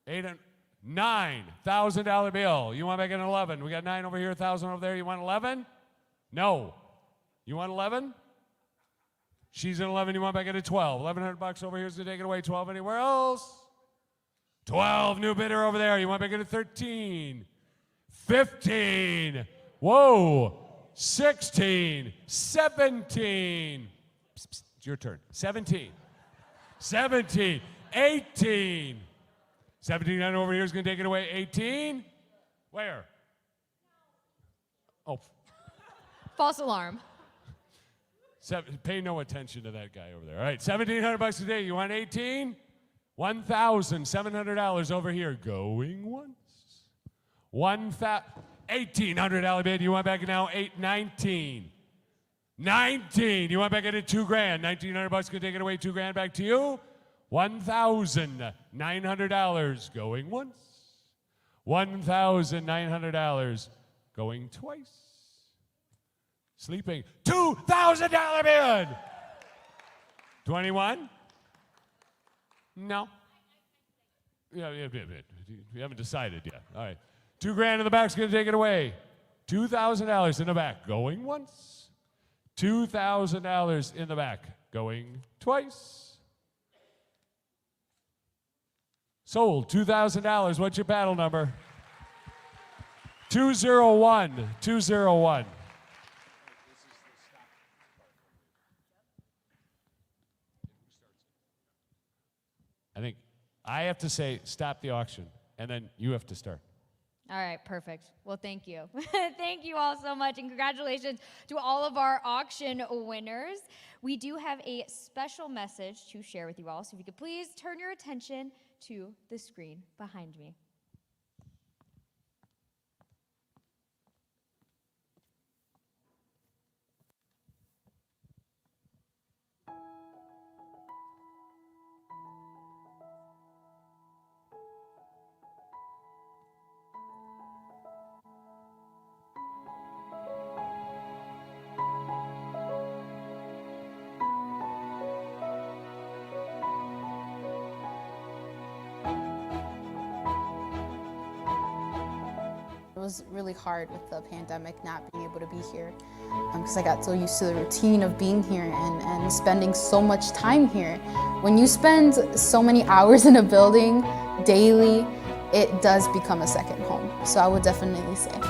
800. $9,000 bill. You want back in at 11. We got 9 over here, 1,000 over there. You want 11? No. You want 11? She's at 11. You want back in at 12. $1,100 over here is going to take it away. 12 anywhere else? 12. New bidder over there. You want back in at 13. 15. Whoa. 16. 17. Psst, psst, it's your turn. 17. 17. 18. 17 over here is going to take it away. 18. Where? Oh. False alarm. Pay no attention to that guy over there. All right, $1,700 a day. You want 18? $1,700 over here. Going once. $1,800 bid. You want back now? 19. 19. You want back at $2,000. $1,900 can take it away. $2,000 back to you. $1,900 going once. $1,900 going twice. Sleeping. $2,000 bid. 21? No. Yeah, you haven't decided yet. All right. $2,000 in the back's going to take it away. $2,000 in the back going once. $2,000 in the back going twice. Sold. $2,000. What's your battle number? 201. 201. I think I have to say stop the auction, and then you have to start. All right, perfect. Well, thank you. Thank you all so much, and congratulations to all of our auction winners. We do have a special message to share with you all, so if you could please turn your attention to the screen behind me. It was really hard with the pandemic not being able to be here because I got so used to the routine of being here and spending so much time here. When you spend so many hours in a building daily, it does become a second home. So I would definitely say.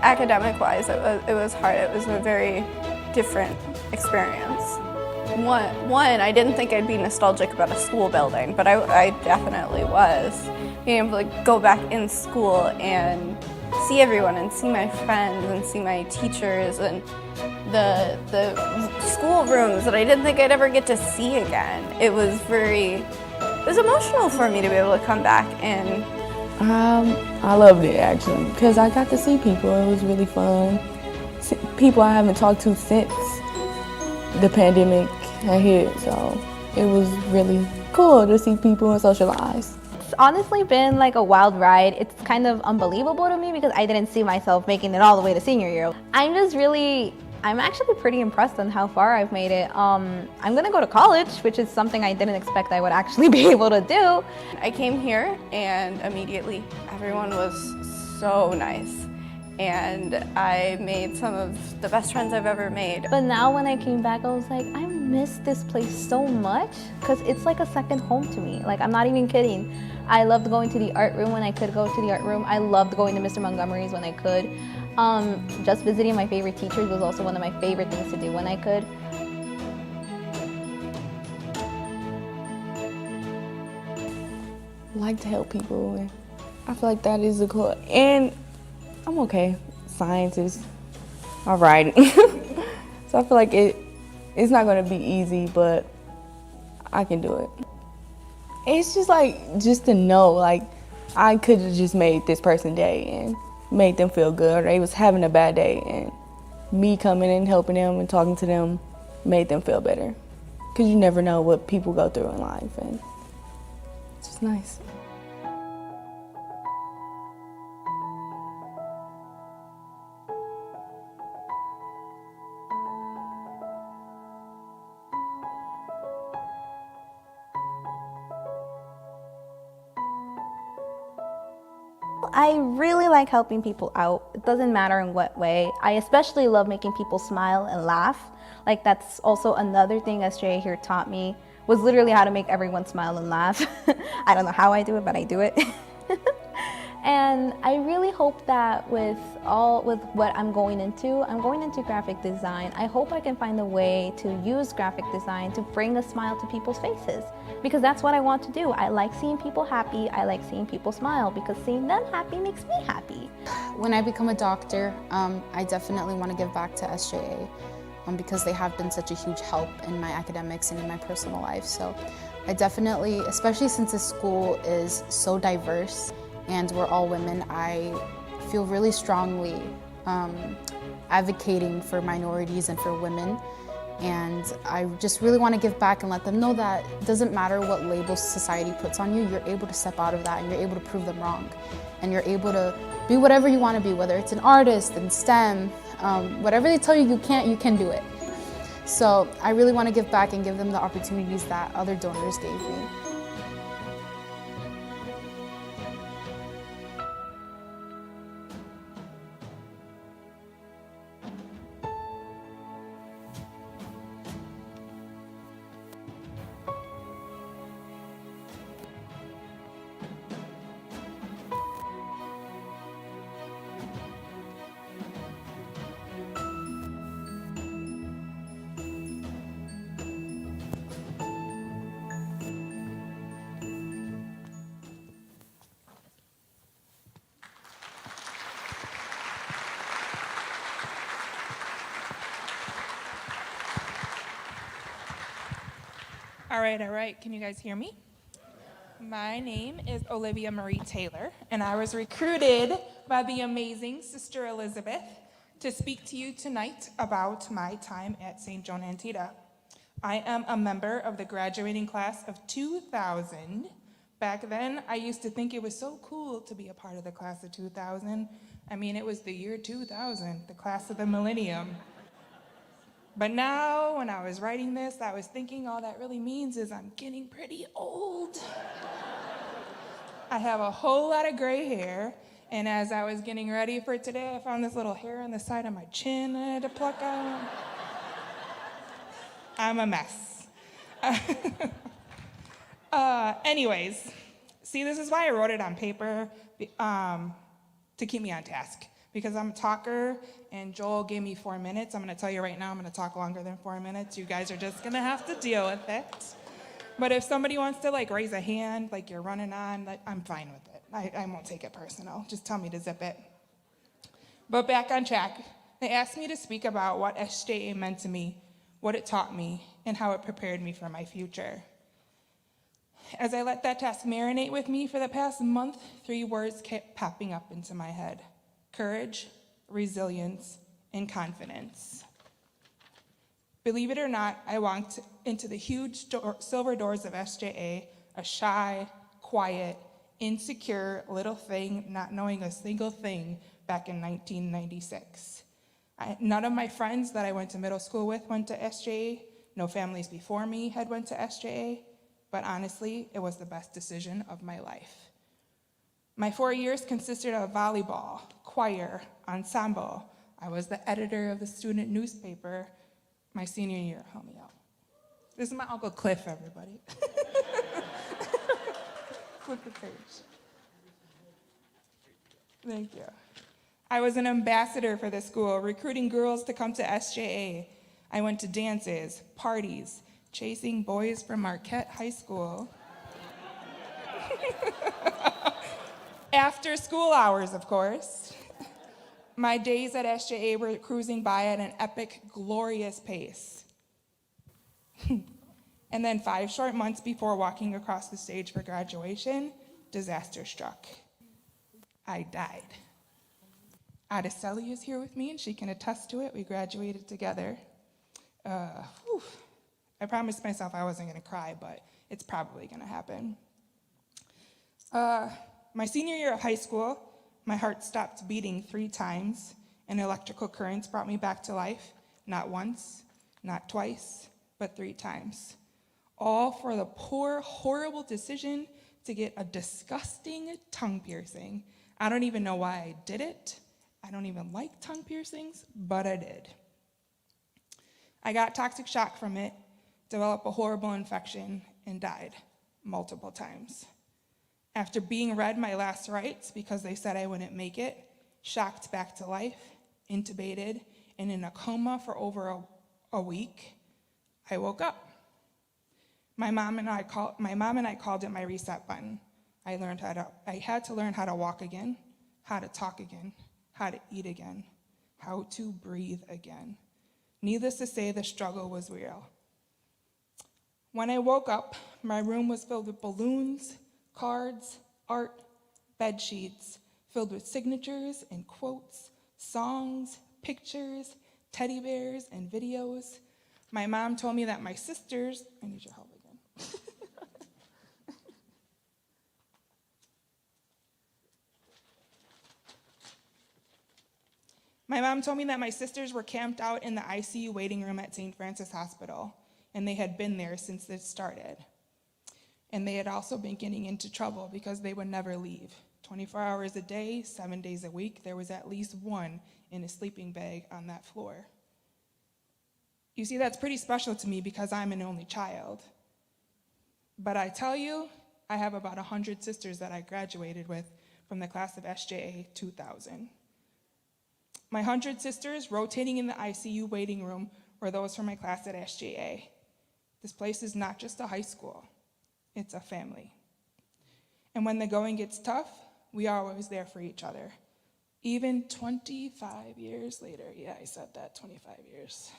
Academic-wise, it was hard. It was a very different experience. One, I didn't think I'd be nostalgic about a school building, but I definitely was. Being able to go back in school and see everyone and see my friends and see my teachers and the school rooms that I didn't think I'd ever get to see again. It was emotional for me to be able to come back and. I loved it actually because I got to see people. It was really fun. People I haven't talked to since the pandemic had hit, so it was really cool to see people and socialize. It's honestly been like a wild ride. It's kind of unbelievable to me because I didn't see myself making it all the way to senior year. I'm actually pretty impressed on how far I've made it. I'm gonna go to college, which is something I didn't expect I would actually be able to do. I came here and immediately everyone was so nice. And I made some of the best friends I've ever made. But now when I came back, I was like, I miss this place so much because it's like a second home to me. Like, I'm not even kidding. I loved going to the art room when I could go to the art room. I loved going to Mr. Montgomery's when I could. Just visiting my favorite teachers was also one of my favorite things to do when I could. I like to help people, and I feel like that is a cool, and I'm okay. Science is all right. So I feel like it's not gonna be easy, but I can do it. It's just to know, like, I could have just made this person's day and made them feel good, or they was having a bad day, and me coming and helping them and talking to them made them feel better. Because you never know what people go through in life, and it's just nice. I really like helping people out. It doesn't matter in what way. I especially love making people smile and laugh. Like that's also another thing SJA here taught me, was literally how to make everyone smile and laugh. I don't know how I do it, but I do it. And I really hope that with what I'm going into graphic design. I hope I can find a way to use graphic design to bring a smile to people's faces, because that's what I want to do. I like seeing people happy. I like seeing people smile, because seeing them happy makes me happy. When I become a doctor, I definitely want to give back to SJA because they have been such a huge help in my academics and in my personal life. So I definitely, especially since this school is so diverse and we're all women, I feel really strongly advocating for minorities and for women. And I just really want to give back and let them know that it doesn't matter what labels society puts on you, you're able to step out of that and you're able to prove them wrong. And you're able to be whatever you want to be, whether it's an artist, in STEM, whatever they tell you you can't, you can do it. So I really want to give back and give them the opportunities that other donors gave me. All right. Can you guys hear me? My name is Olivia Marie Taylor, and I was recruited by the amazing Sister Elizabeth to speak to you tonight about my time at St. Joan Antida. I am a member of the graduating class of 2000. Back then, I used to think it was so cool to be a part of the class of 2000. I mean, it was the year 2000, the class of the millennium. But now, when I was writing this, I was thinking all that really means is I'm getting pretty old. I have a whole lot of gray hair, and as I was getting ready for today, I found this little hair on the side of my chin I had to pluck out. I'm a mess. Anyways, see, this is why I wrote it on paper, to keep me on task. Because I'm a talker, and Joel gave me 4 minutes. I'm gonna tell you right now, I'm gonna talk longer than 4 minutes. You guys are just gonna have to deal with it. But if somebody wants to raise a hand, like you're running on, I'm fine with it. I won't take it personal. Just tell me to zip it. But back on track, they asked me to speak about what SJA meant to me, what it taught me, and how it prepared me for my future. As I let that task marinate with me for the past month, 3 words kept popping up into my head: courage, resilience, and confidence. Believe it or not, I walked into the huge silver doors of SJA, a shy, quiet, insecure little thing, not knowing a single thing back in 1996. None of my friends that I went to middle school with went to SJA. No families before me had went to SJA, but honestly, it was the best decision of my life. My 4 years consisted of volleyball, choir, ensemble. I was the editor of the student newspaper my senior year. Help me out. This is my Uncle Cliff, everybody. Flip the page. Thank you. I was an ambassador for the school, recruiting girls to come to SJA. I went to dances, parties, chasing boys from Marquette High School. After school hours, of course. My days at SJA were cruising by at an epic, glorious pace. And then 5 short months before walking across the stage for graduation, disaster struck. I died. Adeseli is here with me, and she can attest to it. We graduated together. I promised myself I wasn't going to cry, but it's probably going to happen. My senior year of high school, my heart stopped beating 3 times, and electrical currents brought me back to life, not once, not twice, but 3 times. All for the poor, horrible decision to get a disgusting tongue piercing I don't even know why I did it. I don't even like tongue piercings, but I did. I got toxic shock from it, developed a horrible infection, and died multiple times. After being read my last rites because they said I wouldn't make it, shocked back to life, intubated, and in a coma for over a week, I woke up. My mom and I called it my reset button. I had to learn how to walk again, how to talk again, how to eat again, how to breathe again. Needless to say, the struggle was real. When I woke up, my room was filled with balloons, cards, art, bed sheets, filled with signatures and quotes, songs, pictures, teddy bears, and videos. My mom told me that my sisters, I need your help again. My mom told me that my sisters were camped out in the ICU waiting room at St. Francis Hospital, and they had been there since it started. And they had also been getting into trouble because they would never leave. 24 hours a day, 7 days a week, there was at least one in a sleeping bag on that floor. You see, that's pretty special to me because I'm an only child. But I tell you, I have about 100 sisters that I graduated with from the class of SJA 2000. My 100 sisters rotating in the ICU waiting room were those from my class at SJA. This place is not just a high school, it's a family. And when the going gets tough, we are always there for each other. Even 25 years later, yeah, I said that, 25 years.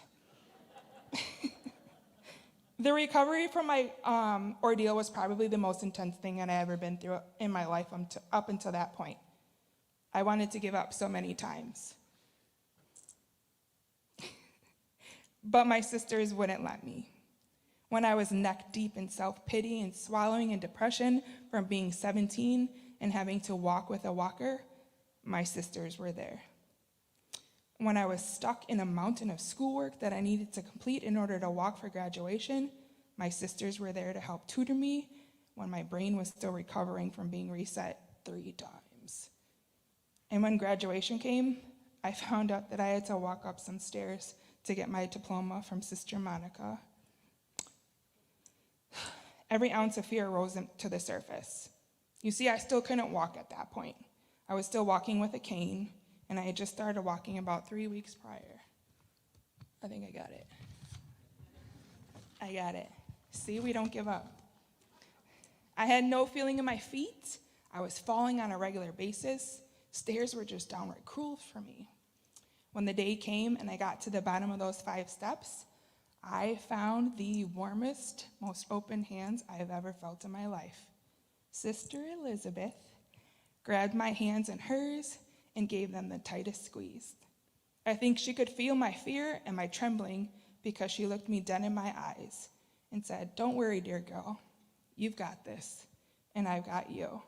The recovery from my ordeal was probably the most intense thing that I ever been through in my life up until that point. I wanted to give up so many times. But my sisters wouldn't let me. When I was neck deep in self-pity and swallowing in depression from being 17 and having to walk with a walker, my sisters were there. When I was stuck in a mountain of schoolwork that I needed to complete in order to walk for graduation, my sisters were there to help tutor me when my brain was still recovering from being reset 3 times. And when graduation came, I found out that I had to walk up some stairs to get my diploma from Sister Monica. Every ounce of fear rose to the surface. You see, I still couldn't walk at that point. I was still walking with a cane, and I had just started walking about 3 weeks prior. I think I got it. I got it. See, we don't give up. I had no feeling in my feet. I was falling on a regular basis. Stairs were just downright cruel for me. When the day came and I got to the bottom of those 5 steps, I found the warmest, most open hands I have ever felt in my life. Sister Elizabeth grabbed my hands in hers and gave them the tightest squeeze. I think she could feel my fear and my trembling because she looked me dead in my eyes and said, "Don't worry, dear girl. You've got this, and I've got you."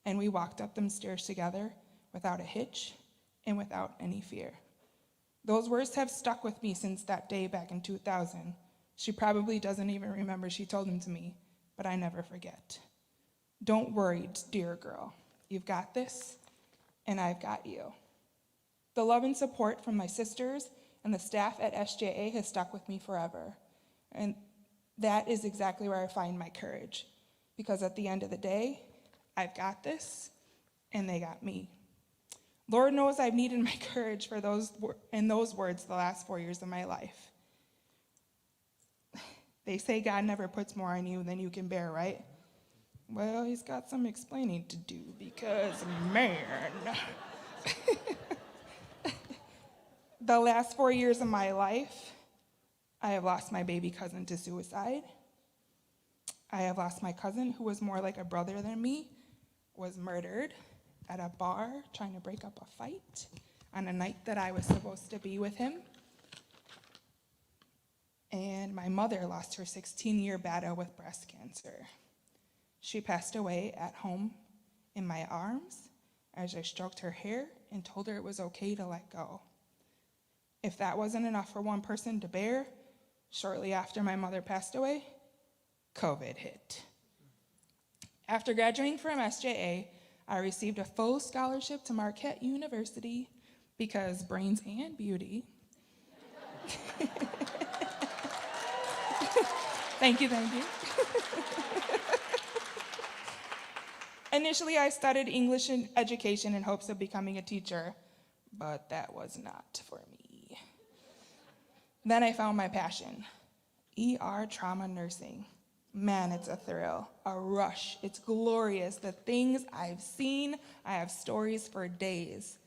And we walked up them stairs together without a hitch and without any fear. Those words have stuck with me since that day back in 2000. She probably doesn't even remember she told them to me, but I never forget. Don't worry, dear girl. You've got this, and I've got you. The love and support from my sisters and the staff at SJA has stuck with me forever. And that is exactly where I find my courage. Because at the end of the day, I've got this, and they got me. Lord knows I've needed my courage for those words the last 4 years of my life. They say God never puts more on you than you can bear, right? Well, he's got some explaining to do because, man, the last 4 years of my life, I have lost my baby cousin to suicide. I have lost my cousin, who was more like a brother than me, was murdered at a bar trying to break up a fight on a night that I was supposed to be with him. And my mother lost her 16-year battle with breast cancer. She passed away at home in my arms as I stroked her hair and told her it was okay to let go. If that wasn't enough for one person to bear, shortly after my mother passed away, COVID hit. After graduating from SJA, I received a full scholarship to Marquette University because brains and beauty. Thank you, thank you. Initially, I studied English and education in hopes of becoming a teacher, but that was not for me. Then I found my passion, ER trauma nursing. Man, it's a thrill, a rush. It's glorious. The things I've seen, I have stories for days.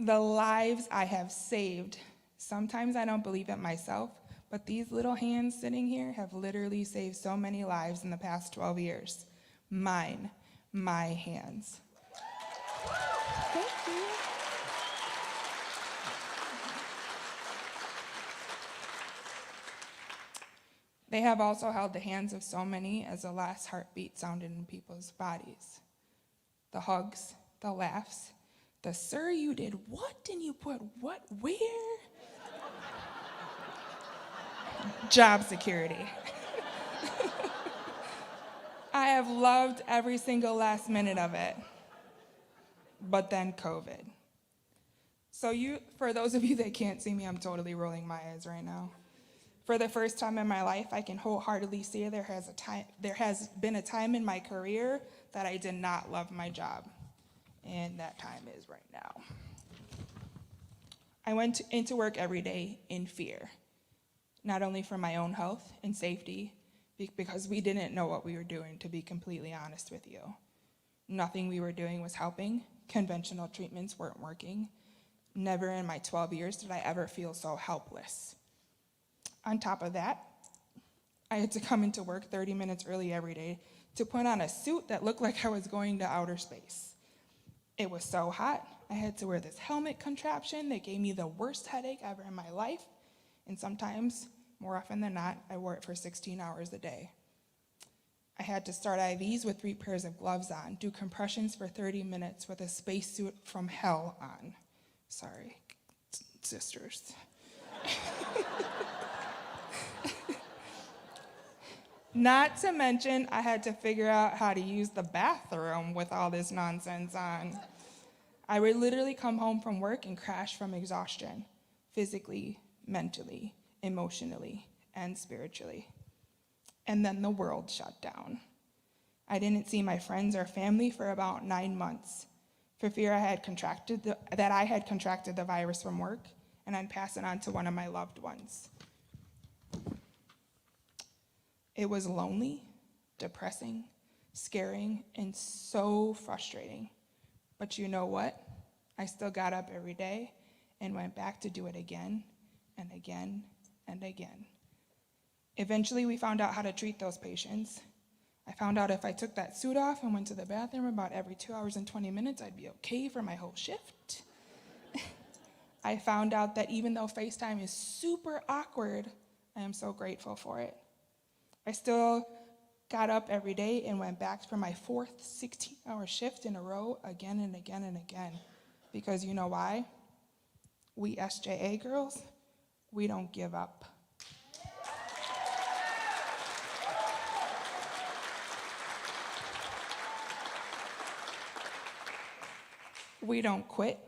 The lives I have saved. Sometimes I don't believe it myself, but these little hands sitting here have literally saved so many lives in the past 12 years. Mine, my hands. Thank you. They have also held the hands of so many as the last heartbeat sounded in people's bodies. The hugs, the laughs, the "sir, you did what and you put what where?" Job security. I have loved every single last minute of it. But then COVID. So for those of you that can't see me, I'm totally rolling my eyes right now. For the first time in my life, I can wholeheartedly say there has been a time in my career that I did not love my job. And that time is right now. I went into work every day in fear, not only for my own health and safety, because we didn't know what we were doing, to be completely honest with you. Nothing we were doing was helping. Conventional treatments weren't working. Never in my 12 years did I ever feel so helpless. On top of that, I had to come into work 30 minutes early every day to put on a suit that looked like I was going to outer space. It was so hot, I had to wear this helmet contraption that gave me the worst headache ever in my life, and sometimes, more often than not, I wore it for 16 hours a day. I had to start IVs with 3 pairs of gloves on, do compressions for 30 minutes with a spacesuit from hell on. Sorry, sisters. Not to mention, I had to figure out how to use the bathroom with all this nonsense on. I would literally come home from work and crash from exhaustion, physically, mentally, emotionally, and spiritually. And then the world shut down. I didn't see my friends or family for about 9 months, for fear I had contracted the virus from work, and I'd pass it on to one of my loved ones. It was lonely, depressing, scaring, and so frustrating. But you know what? I still got up every day and went back to do it again and again and again. Eventually, we found out how to treat those patients. I found out if I took that suit off and went to the bathroom about every 2 hours and 20 minutes, I'd be okay for my whole shift. I found out that even though FaceTime is super awkward, I am so grateful for it. I still got up every day and went back for my 4th 16-hour shift in a row again and again and again. Because you know why? We SJA girls, we don't give up. We don't quit.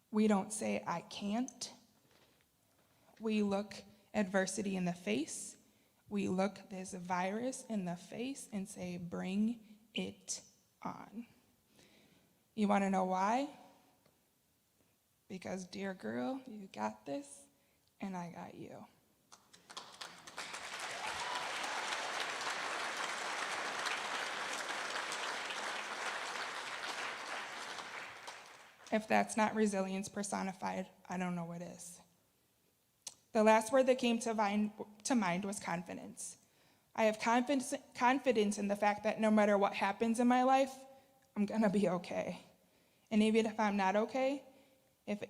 We don't say, I can't. We look adversity in the face. We look this virus in the face and say, bring it on. You want to know why? Because, dear girl, you got this, and I got you. If that's not resilience personified, I don't know what is. The last word that came to mind was confidence. I have confidence in the fact that no matter what happens in my life, I'm gonna be okay. And even if I'm not okay,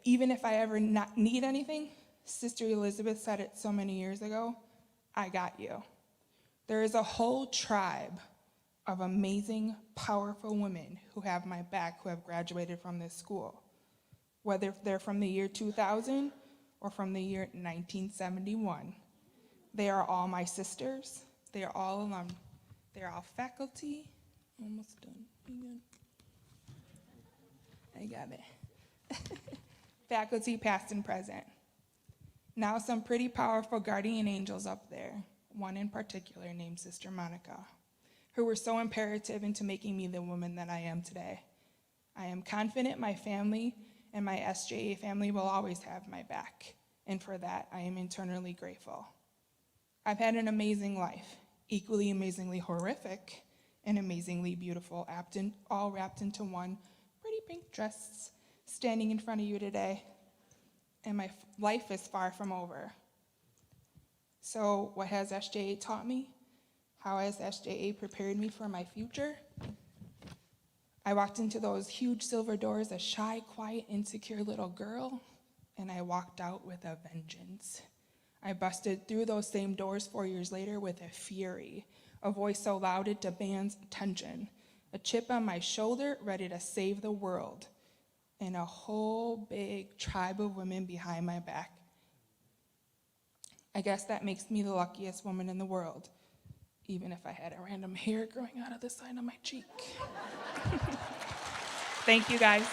even if I ever not need anything, Sister Elizabeth said it so many years ago, I got you. There is a whole tribe of amazing, powerful women who have my back, who have graduated from this school. Whether they're from the year 2000 or from the year 1971. They are all my sisters. They are all alum. They are all faculty. Almost done. I got it. Faculty past and present. Now some pretty powerful guardian angels up there, one in particular named Sister Monica, who were so imperative into making me the woman that I am today. I am confident my family and my SJA family will always have my back, and for that I am eternally grateful. I've had an amazing life, equally amazingly horrific and amazingly beautiful, all wrapped into one pretty pink dress, standing in front of you today, and my life is far from over. So what has SJA taught me? How has SJA prepared me for my future? I walked into those huge silver doors, a shy, quiet, insecure little girl, and I walked out with a vengeance. I busted through those same doors 4 years later with a fury, a voice so loud it demands attention, a chip on my shoulder ready to save the world, and a whole big tribe of women behind my back. I guess that makes me the luckiest woman in the world, even if I had a random hair growing out of the side of my cheek. Thank you, guys.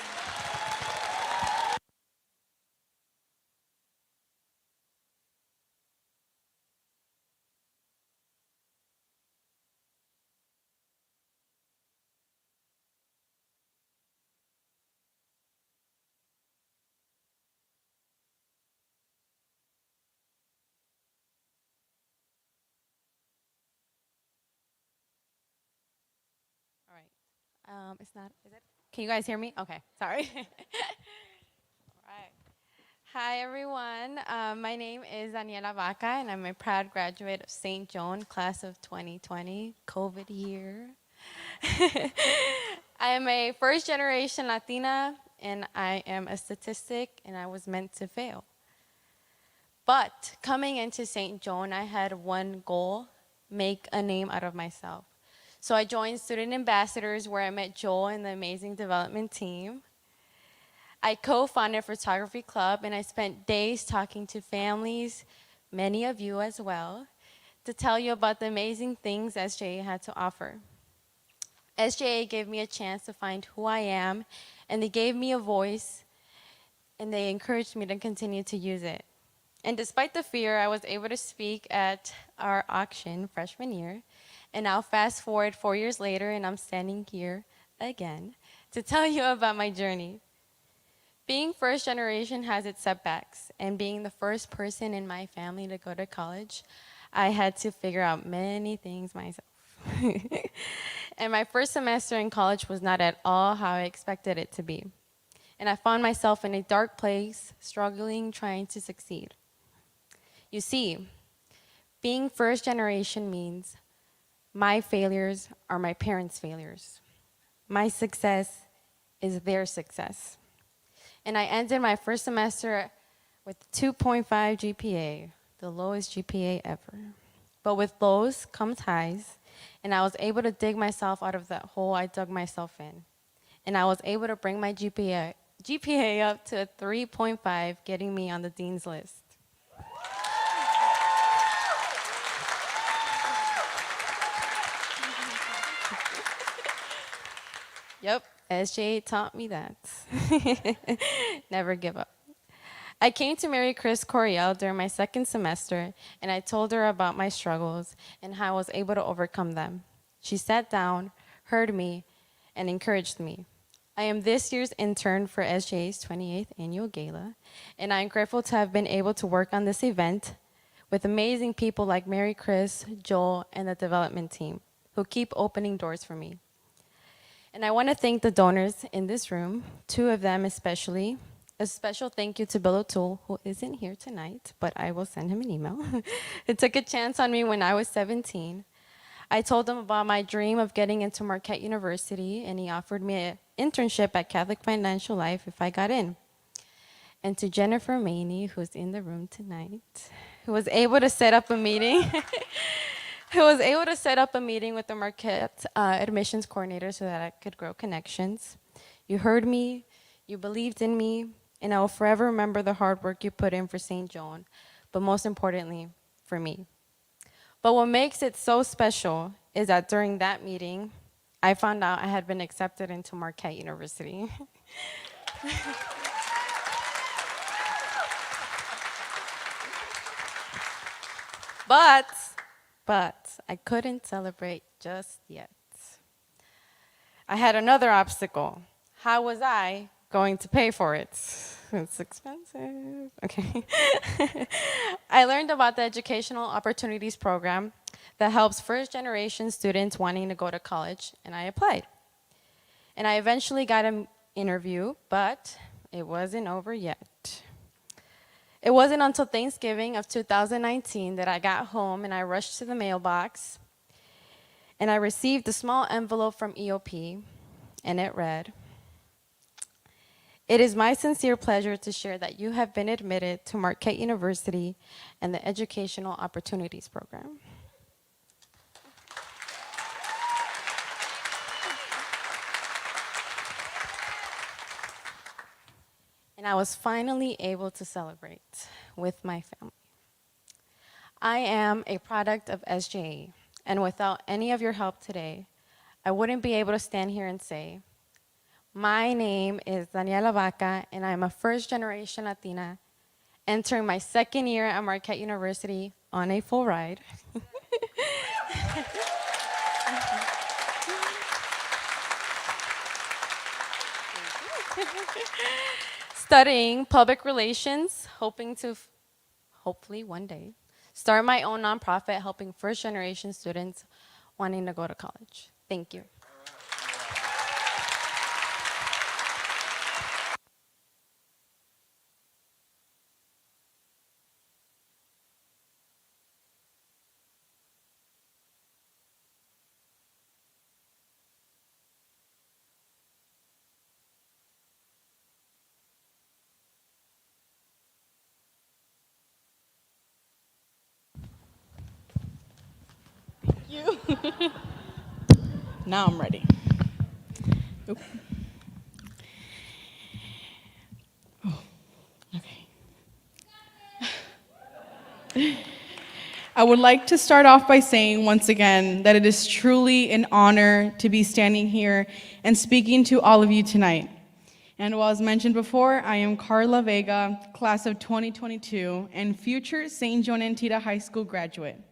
It's not, is it? Can you guys hear me? Okay, sorry. All right. Hi, everyone. My name is Daniela Vaca, and I'm a proud graduate of St. Joan, class of 2020, COVID year. I am a first-generation Latina, and I am a statistic, and I was meant to fail. But coming into St. Joan, I had one goal: make a name out of myself. So I joined Student Ambassadors, where I met Joel and the amazing development team. I co-founded Photography Club, and I spent days talking to families, many of you as well, to tell you about the amazing things SJA had to offer. SJA gave me a chance to find who I am, and they gave me a voice, and they encouraged me to continue to use it. And despite the fear, I was able to speak at our auction freshman year. And now fast forward 4 years later, and I'm standing here again to tell you about my journey. Being first generation has its setbacks, and being the first person in my family to go to college, I had to figure out many things myself. And my first semester in college was not at all how I expected it to be. And I found myself in a dark place, struggling, trying to succeed. You see, being first generation means my failures are my parents' failures. My success is their success. And I ended my first semester with 2.5 GPA, the lowest GPA ever. But with lows comes highs, and I was able to dig myself out of that hole I dug myself in. And I was able to bring my GPA up to a 3.5, getting me on the dean's list. Yep, SJ taught me that. Never give up. I came to marry Coryell during my second semester, and I told her about my struggles and how I was able to overcome them. She sat down, heard me, and encouraged me. I am this year's intern for SJA's 28th annual gala, and I am grateful to have been able to work on this event with amazing people like Mary Chris, Joel, and the development team who keep opening doors for me. And I want to thank the donors in this room, 2 of them especially. A special thank you to Bill O'Toole, who isn't here tonight, but I will send him an email. He took a chance on me when I was 17. I told him about my dream of getting into Marquette University, and he offered me an internship at Catholic Financial Life if I got in. And to Jennifer Maney, who's in the room tonight, who was able to set up a meeting with the Marquette admissions coordinator so that I could grow connections. You heard me, you believed in me, and I will forever remember the hard work you put in for St. Joan, but most importantly, for me. But what makes it so special is that during that meeting, I found out I had been accepted into Marquette University. But I couldn't celebrate just yet. I had another obstacle. How was I going to pay for it? It's expensive. Okay. I learned about the Educational Opportunities Program that helps first-generation students wanting to go to college, and I applied. And I eventually got an interview, but it wasn't over yet. It wasn't until Thanksgiving of 2019 that I got home and I rushed to the mailbox and I received a small envelope from EOP, and it read, "It is my sincere pleasure to share that you have been admitted to Marquette University and the Educational Opportunities Program." And I was finally able to celebrate with my family. I am a product of SJA, and without any of your help today, I wouldn't be able to stand here and say, "My name is Daniela Vaca, and I'm a first-generation Latina entering my second year at Marquette University on a full ride." Studying public relations, hoping to, hopefully one day, start my own nonprofit helping first-generation students wanting to go to college. Thank you. You. Now I'm ready. Oop. Oh, okay. I would like to start off by saying once again that it is truly an honor to be standing here and speaking to all of you tonight. And as mentioned before, I am Carla Vega, class of 2022, and future St. Joan Antida High School graduate.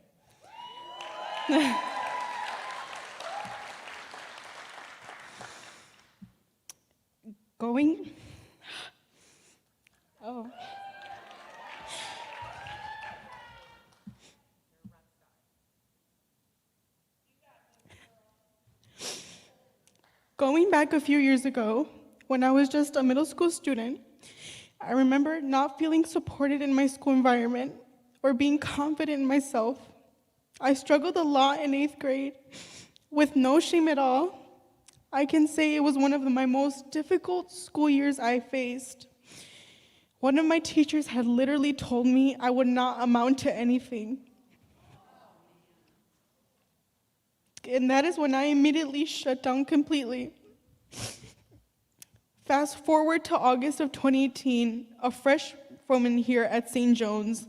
Going back a few years ago, when I was just a middle school student, I remember not feeling supported in my school environment or being confident in myself. I struggled a lot in 8th grade with no shame at all. I can say it was one of my most difficult school years I faced. One of my teachers had literally told me I would not amount to anything. And that is when I immediately shut down completely. Fast forward to August of 2018, a freshwoman here at St. John's.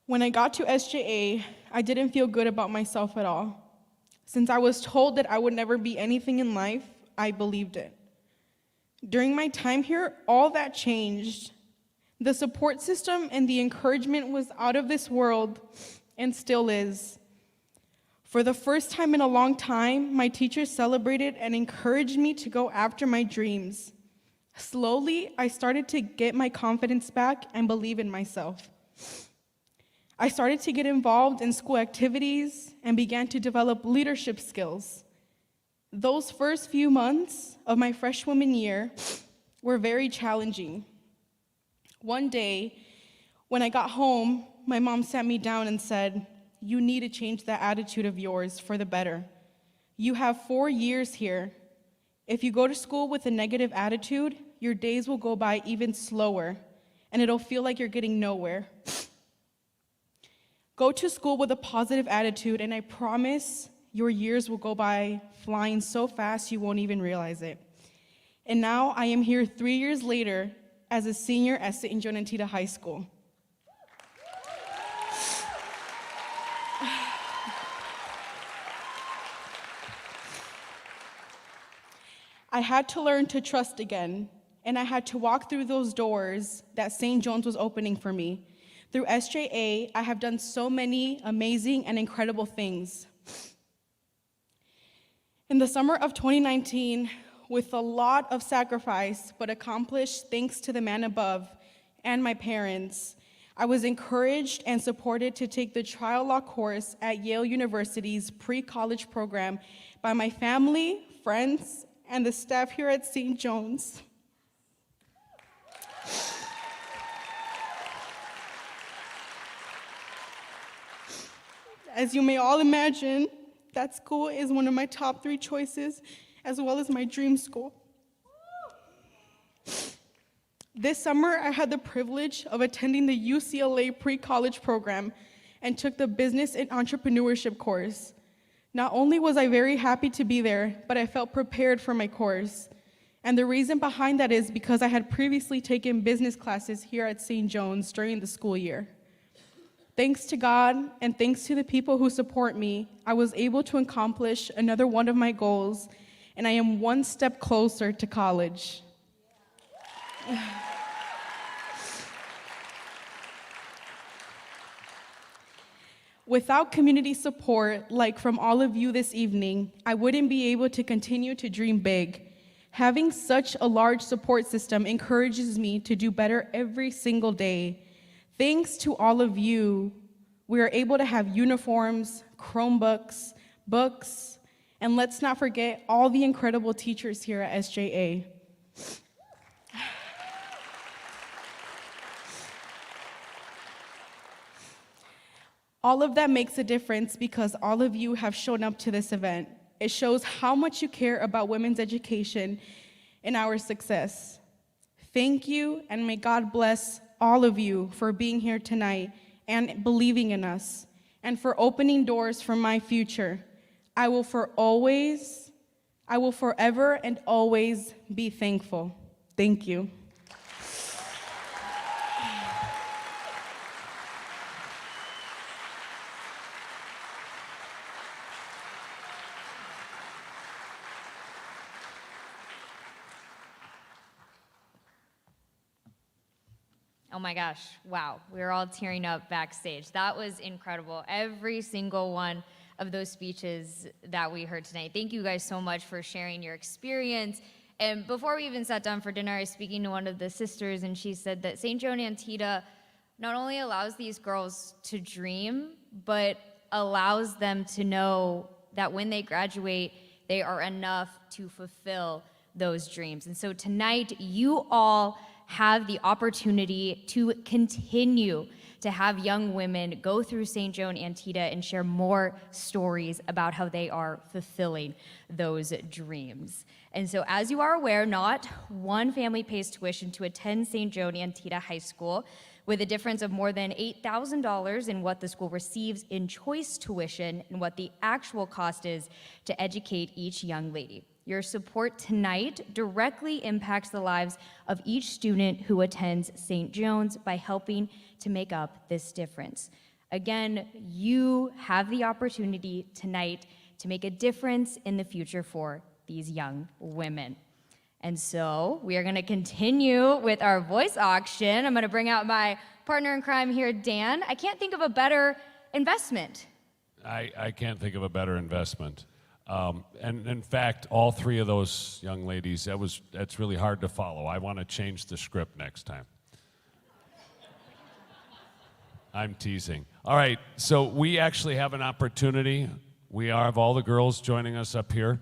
When I got to SJA, I didn't feel good about myself at all. Since I was told that I would never be anything in life, I believed it. During my time here, all that changed. The support system and the encouragement was out of this world and still is. For the first time in a long time, my teachers celebrated and encouraged me to go after my dreams. Slowly, I started to get my confidence back and believe in myself. I started to get involved in school activities and began to develop leadership skills. Those first few months of my freshwoman year were very challenging. One day, when I got home, my mom sat me down and said, "You need to change that attitude of yours for the better. You have 4 years here. If you go to school with a negative attitude, your days will go by even slower, and it'll feel like you're getting nowhere. Go to school with a positive attitude, and I promise your years will go by flying so fast you won't even realize it." And now I am here 3 years later as a senior at St. Joan Antida High School. I had to learn to trust again, and I had to walk through those doors that St. John's was opening for me. Through SJA, I have done so many amazing and incredible things. In the summer of 2019, with a lot of sacrifice, but accomplished thanks to the man above and my parents, I was encouraged and supported to take the trial law course at Yale University's pre-college program by my family, friends, and the staff here at St. John's. As you may all imagine, that school is one of my top 3 choices, as well as my dream school. This summer, I had the privilege of attending the UCLA pre-college program and took the business and entrepreneurship course. Not only was I very happy to be there, but I felt prepared for my course. And the reason behind that is because I had previously taken business classes here at St. John's during the school year. Thanks to God and thanks to the people who support me, I was able to accomplish another one of my goals, and I am one step closer to college. Without community support, like from all of you this evening, I wouldn't be able to continue to dream big. Having such a large support system encourages me to do better every single day. Thanks to all of you, we are able to have uniforms, Chromebooks, books, and let's not forget all the incredible teachers here at SJA. All of that makes a difference because all of you have shown up to this event. It shows how much you care about women's education and our success. Thank you, and may God bless all of you for being here tonight and believing in us, and for opening doors for my future. I will forever and always be thankful. Thank you. Oh my gosh, wow. We were all tearing up backstage. That was incredible. Every single one of those speeches that we heard tonight. Thank you guys so much for sharing your experience. And before we even sat down for dinner, I was speaking to one of the sisters, and she said that St. Joan Antida not only allows these girls to dream, but allows them to know that when they graduate, they are enough to fulfill those dreams. And so tonight, you all have the opportunity to continue to have young women go through St. Joan Antida and share more stories about how they are fulfilling those dreams. And so as you are aware, not one family pays tuition to attend St. Joan Antida High School, with a difference of more than $8,000 in what the school receives in choice tuition and what the actual cost is to educate each young lady. Your support tonight directly impacts the lives of each student who attends St. John's by helping to make up this difference. Again, you have the opportunity tonight to make a difference in the future for these young women. And so we are going to continue with our voice auction. I'm going to bring out my partner in crime here, Dan. I can't think of a better investment. I can't think of a better investment. And in fact, all 3 of those young ladies, that's really hard to follow. I want to change the script next time. I'm teasing. All right, so we actually have an opportunity. We have all the girls joining us up here.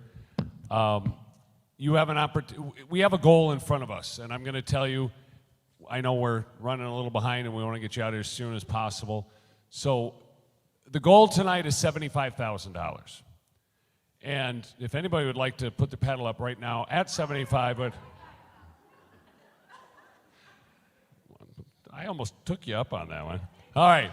You have an opportunity. We have a goal in front of us, and I'm going to tell you, I know we're running a little behind and we want to get you out here as soon as possible. So the goal tonight is $75,000. And if anybody would like to put the pedal up right now at 75, but I almost took you up on that one. All right.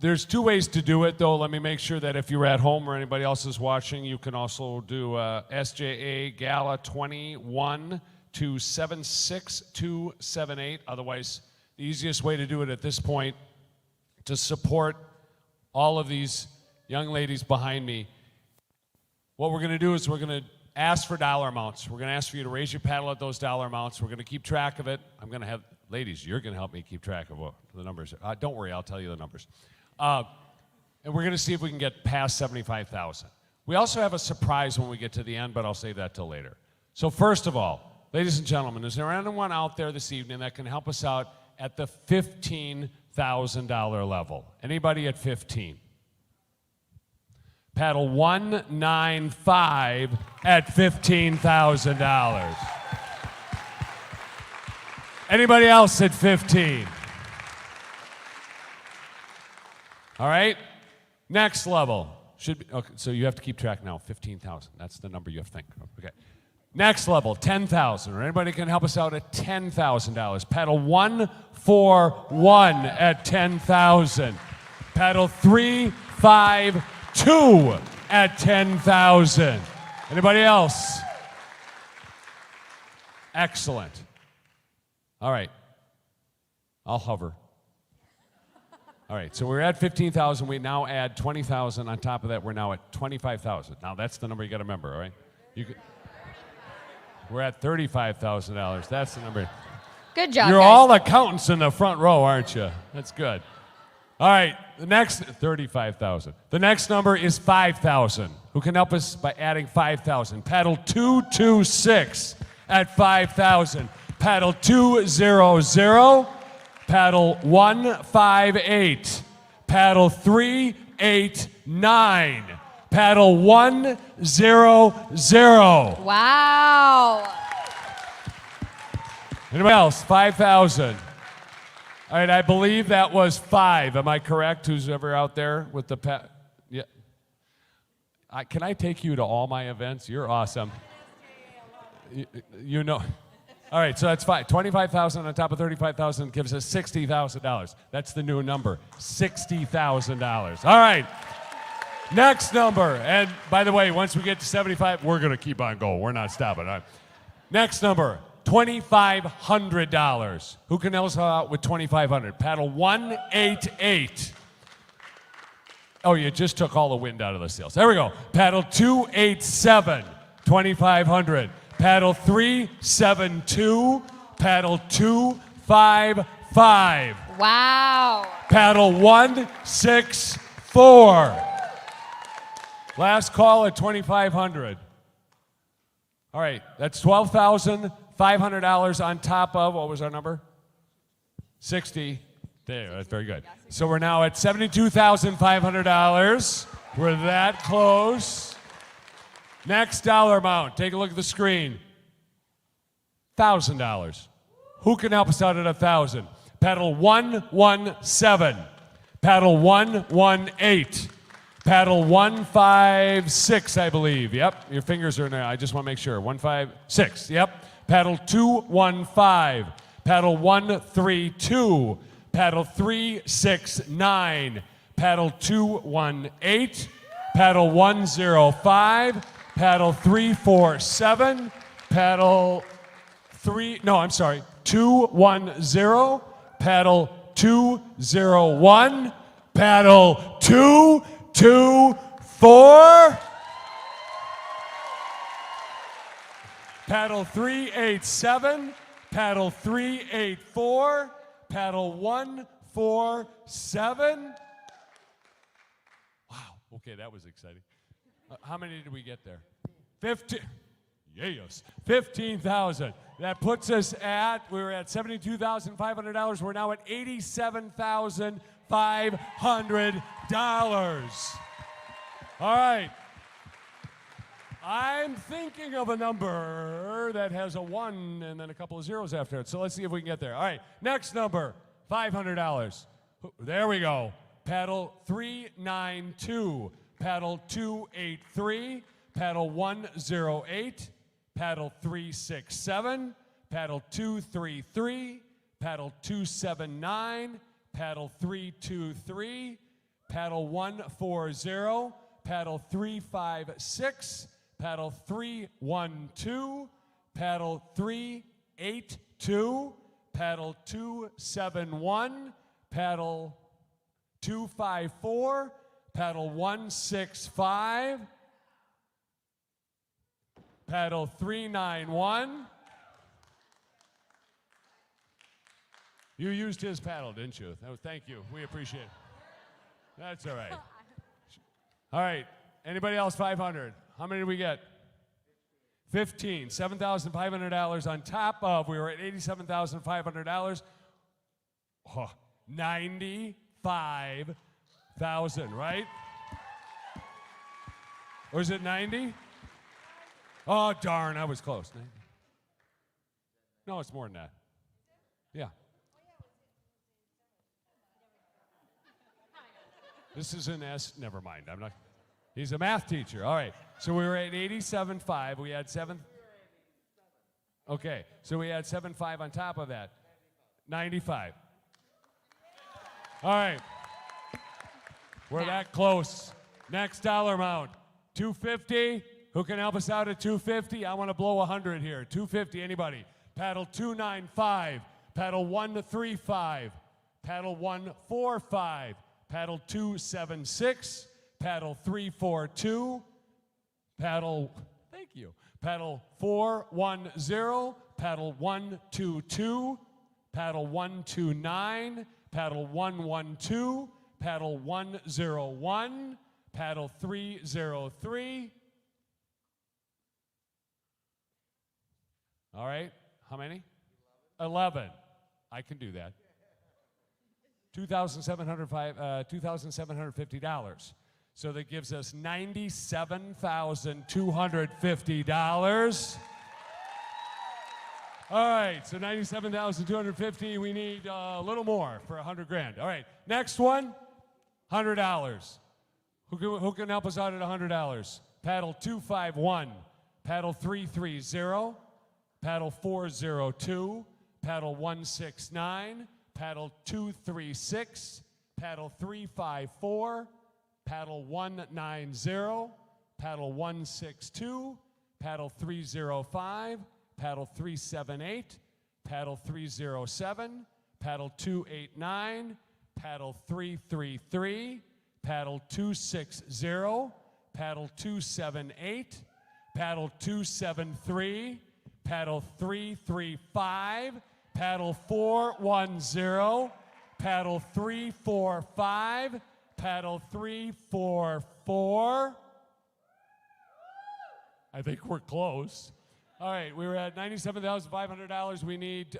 There's 2 ways to do it, though. Let me make sure that if you're at home or anybody else is watching, you can also do SJA Gala 21 to 76278. Otherwise, the easiest way to do it at this point to support all of these young ladies behind me, what we're going to do is we're going to ask for dollar amounts. We're going to ask for you to raise your paddle at those dollar amounts. We're going to keep track of it. I'm going to have, ladies, you're going to help me keep track of what the numbers are. Don't worry, I'll tell you the numbers. And we're going to see if we can get past 75,000. We also have a surprise when we get to the end, but I'll save that till later. So first of all, ladies and gentlemen, is there anyone out there this evening that can help us out at the $15,000 level? Anybody at 15? Paddle 195 at $15,000. Anybody else at 15? All right. Next level. Should be, okay, so you have to keep track now. 15,000. That's the number you have to think of. Okay. Next level, 10,000. Or anybody can help us out at $10,000. Paddle 141 at 10,000. Paddle 352 at 10,000. Anybody else? Excellent. All right. I'll hover. All right, so we're at 15,000. We now add 20,000 on top of that. We're now at 25,000. Now that's the number you got to remember, all right? We're at $35,000. That's the number. Good job, You're guys. all accountants in the front row, aren't you? That's good. All right, the next 35,000. The next number is 5,000. Who can help us by adding 5,000? Paddle 226 at 5,000. Paddle 200. Paddle 158. Paddle 389. Paddle 100. Wow. Anybody else? 5,000. All right, I believe that was 5. Am I correct? Who's ever out there with the yeah. Can I take you to all my events? You're awesome. You know. All right, so that's fine. 25,000 on top of 35,000 gives us $60,000. That's the new number, $60,000. All right, next number. And by the way, once we get to 75, we're going to keep on going. We're not stopping. All right. Next number, $2,500. Who can help us out with 2,500? Paddle 188. Oh, you just took all the wind out of the sails. There we go. Paddle 287, 2,500. Paddle 372, paddle 255. Wow. Paddle 164. Last call at 2,500. All right, that's $12,500 on top of, what was our number? 60. There, that's very good. So we're now at $72,500. We're that close. Next dollar amount, take a look at the screen. $1,000. Who can help us out at 1,000? Paddle 117. Paddle 118. Paddle 156, I believe. Yep, your fingers are in there. I just want to make sure. 156, yep. Paddle 215. Paddle 132. Paddle 369. Paddle 218. Paddle 105. Paddle 347, paddle 210, paddle 201, paddle 224, paddle 387, paddle 384, paddle 147. Wow, okay, that was exciting. How many did we get there? 15. Yes, 15,000. That puts us at, we were at $72,500. We're now at $87,500. All right. I'm thinking of a number that has a 1 and then a couple of zeros after it. So let's see if we can get there. All right, next number, $500. There we go. Paddle 392. Paddle 283, paddle 108, paddle 367, paddle 233, paddle 279, paddle 323, paddle 140, paddle 356, paddle 312, paddle 382, paddle 271, paddle 254, paddle 165, paddle 391. You used his paddle, didn't you? Thank you. We appreciate it. That's all right. All right. Anybody else 500? How many did we get? 15. $7,500 on top of, we were at $87,500. Oh, 95,000, right? Or is it 90? Oh, darn, I was close. 90. No, it's more than that. Yeah. This is an S. Never mind. I'm not. He's a math teacher. All right. So we were at 87.5. We had 7. Okay. So we had 7.5 on top of that. 95. All right. We're that close. Next dollar amount. 250. Who can help us out at 250? I want to blow 100 here. 250. Anybody? Paddle 295. Paddle 135. Paddle 145. Paddle 276. Paddle 342. Paddle, thank you. Paddle 410. Paddle 122. Paddle 129. Paddle 112. Paddle 101. Paddle 303. All right. How many? 11. I can do that. $2,750. So that gives us $97,250. All right, so $97,250. We need a little more for $100,000. All right, next one, $100. Who can help us out at $100? Paddle 251, paddle 330, paddle 402, paddle 169, paddle 236, paddle 354, paddle 190, paddle 162, paddle 305, paddle 378, paddle 307, paddle 289, paddle 333, paddle 260, paddle 278, paddle 273, paddle 335, paddle 410, paddle 345, paddle 344. I think we're close. All right, we were at $97,500. We need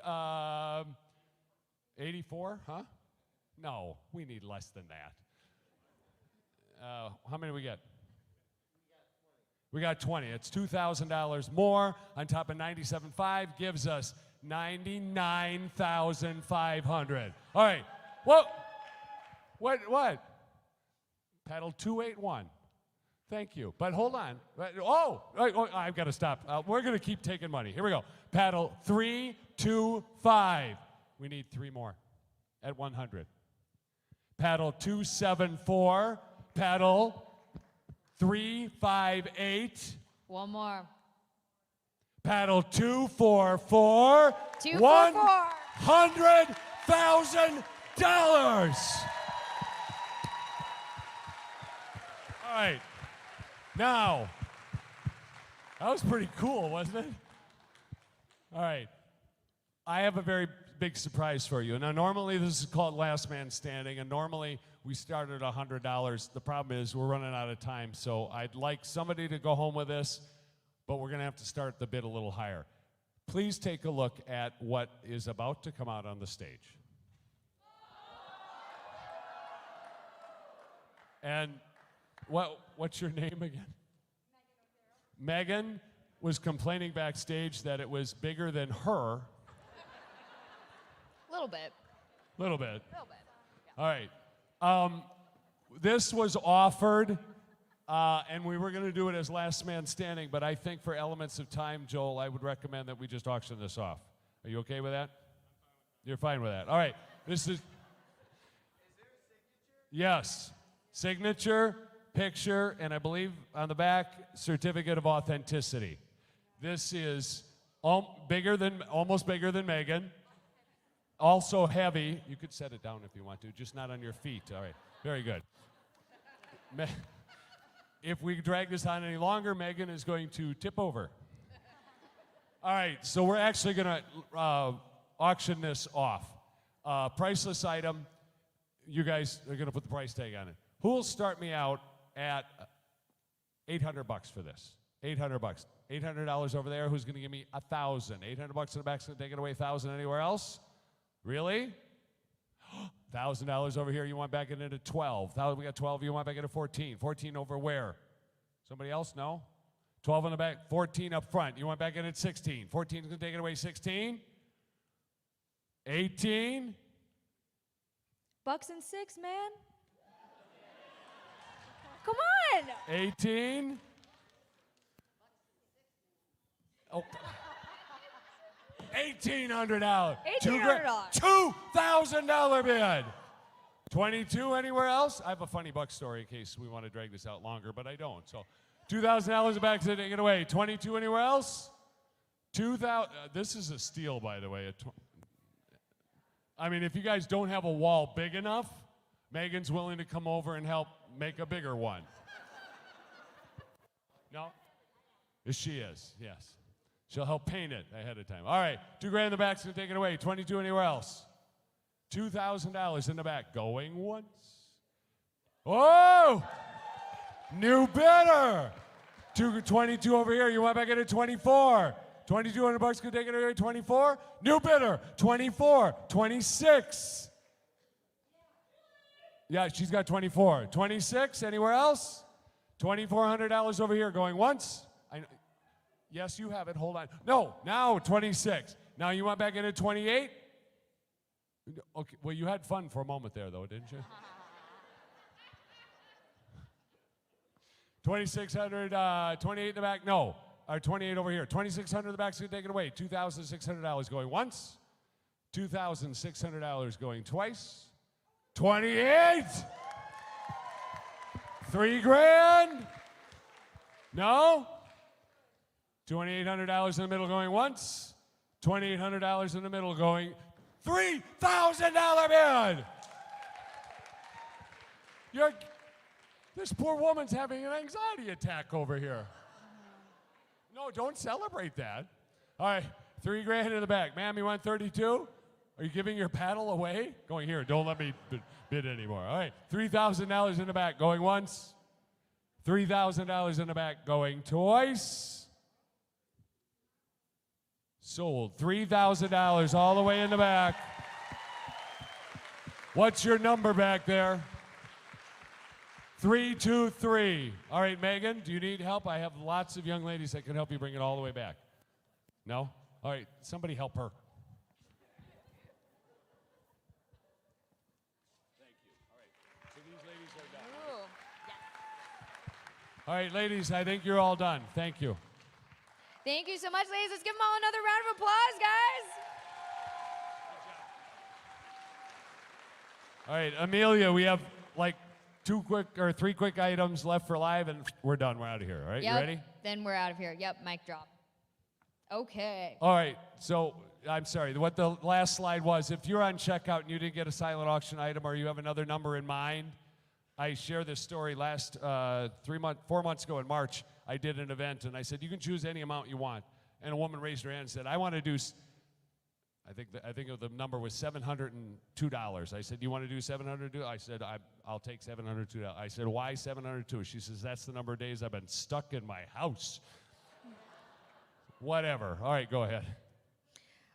84, huh? No, we need less than that. How many we get? We got 20. It's $2,000 more on top of 97.5 gives us 99,500. All right. What? Paddle 281. Thank you. But hold on. I've got to stop. We're going to keep taking money. Here we go. Paddle 325. We need 3 more at 100. Paddle 274. Paddle 358. One more. Paddle 244. 244. $100,000. All right. Now, that was pretty cool, wasn't it? All right. I have a very big surprise for you. Now, normally this is called Last Man Standing, and normally we start at $100. The problem is we're running out of time, so I'd like somebody to go home with this, but we're going to have to start the bid a little higher. Please take a look at what is about to come out on the stage. And what's your name again? Megan was complaining backstage that it was bigger than her. Little bit. Little bit. Yeah. All right. This was offered, and we were going to do it as Last Man Standing, but I think for elements of time, Joel, I would recommend that we just auction this off. Are you okay with that? You're fine with that. All right. This is. Is there a signature? Yes. Signature, picture, and I believe on the back, certificate of authenticity. This is almost bigger than Megan. Also heavy. You could set it down if you want to, just not on your feet. All right. Very good. If we drag this on any longer, Megan is going to tip over. All right, so we're actually going to auction this off. Priceless item. You guys are going to put the price tag on it. Who will start me out at $800 for this? $800. $800 over there. Who's going to give me $1,000? $800 in the back's going to take it away. $1,000 anywhere else? Really? $1,000 over here. You want back into 12. We got 12. You want back into 14. 14 over where? Somebody else? No. 12 in the back. 14 up front. You want back in at 16. 14 is going to take it away. 16. 18. $1.06, man. Come on. 18. Oh. $1,800. $1,800. $2,000 bid. 22 anywhere else? I have a funny buck story in case we want to drag this out longer, but I don't. So $2,000 back to take it away. 22 anywhere else? 2,000. This is a steal, by the way. I mean, if you guys don't have a wall big enough, Megan's willing to come over and help make a bigger one. No? She is, yes. She'll help paint it ahead of time. All right, $2,000 in the back's gonna take it away. 22 anywhere else? $2,000 in the back. Going once. Oh! New bidder! 22 over here. You want back into 24. $2,200 gonna take it away. 24. New bidder. 24. 26. Yeah, she's got 24. 26. Anywhere else? $2,400 over here. Going once. Yes, you have it. Hold on. No, now 26. Now you want back into 28? Okay. Well, you had fun for a moment there, though, didn't you? 2,600, 28 in the back. No, or 28 over here. 2,600 in the back. So take it away. $2,600 going once. $2,600 going twice. 28. $3,000. No. $2,800 in the middle going once. $2,800 in the middle going $3,000 bid. This poor woman's having an anxiety attack over here. No, don't celebrate that. All right, $3,000 in the back. Ma'am, you want 32? Are you giving your paddle away? Going here, don't let me bid anymore. All right, $3,000 in the back going once. $3,000 in the back going twice. Sold. $3,000 all the way in the back. What's your number back there? 323. All right, Megan, do you need help? I have lots of young ladies that can help you bring it all the way back. No? All right, somebody help her. Thank you. All right, so these ladies are done. Ooh, yes. All right, ladies, I think you're all done. Thank you. Thank you so much, ladies. Let's give them all another round of applause, guys. All right, Amelia, we have like 3 quick items left for live, and we're done. We're out of here. All right, Yep. You ready? Then we're out of here. Yep, mic drop. Okay. All right, so I'm sorry. What the last slide was, if you're on checkout and you didn't get a silent auction item or you have another number in mind, I shared this story last 4 months ago in March. I did an event, and I said, you can choose any amount you want. And a woman raised her hand and said, I want to do, I think the number was $702. I said, you want to do $702? I said, I'll take $702. I said, why $702? She says, that's the number of days I've been stuck in my house. Whatever. All right, go ahead.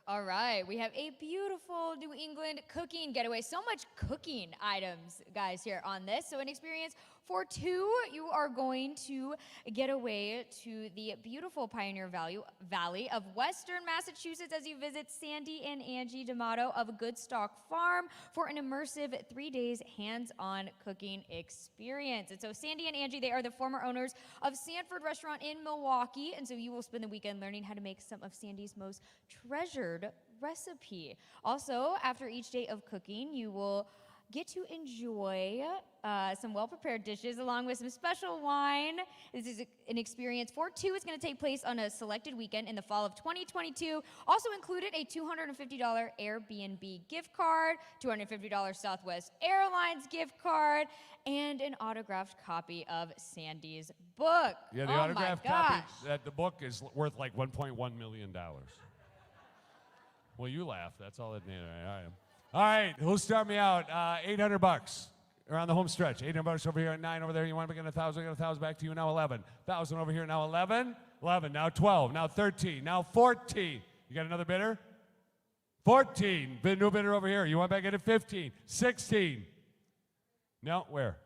All right, we have a beautiful New England cooking getaway. So much cooking items, guys, here on this. So an experience for two, you are going to get away to the beautiful Pioneer Valley of Western Massachusetts as you visit Sandy and Angie D'Amato of Goodstock Farm for an immersive 3 days hands-on cooking experience. And so Sandy and Angie, they are the former owners of Sanford Restaurant in Milwaukee. And so you will spend the weekend learning how to make some of Sandy's most treasured recipe. Also, after each day of cooking, you will get to enjoy some well-prepared dishes along with some special wine. This is an experience for two. It's going to take place on a selected weekend in the fall of 2022. Also included a $250 Airbnb gift card, $250 Southwest Airlines gift card, and an autographed copy of Sandy's book. Yeah, the oh autographed my gosh. copy, that the book is worth like $1.1 million. Well, you laugh. That's all that I am. All right, who'll start me out? $800 around the home stretch. $800 over here at 9 over there. You want to begin 1,000? I got 1,000 back to you. Now 11. 1,000 over here. Now 11. 11. Now 12. Now 13. Now 14. You got another bidder? 14. New bidder over here. You want back in at 15. 16. No, where?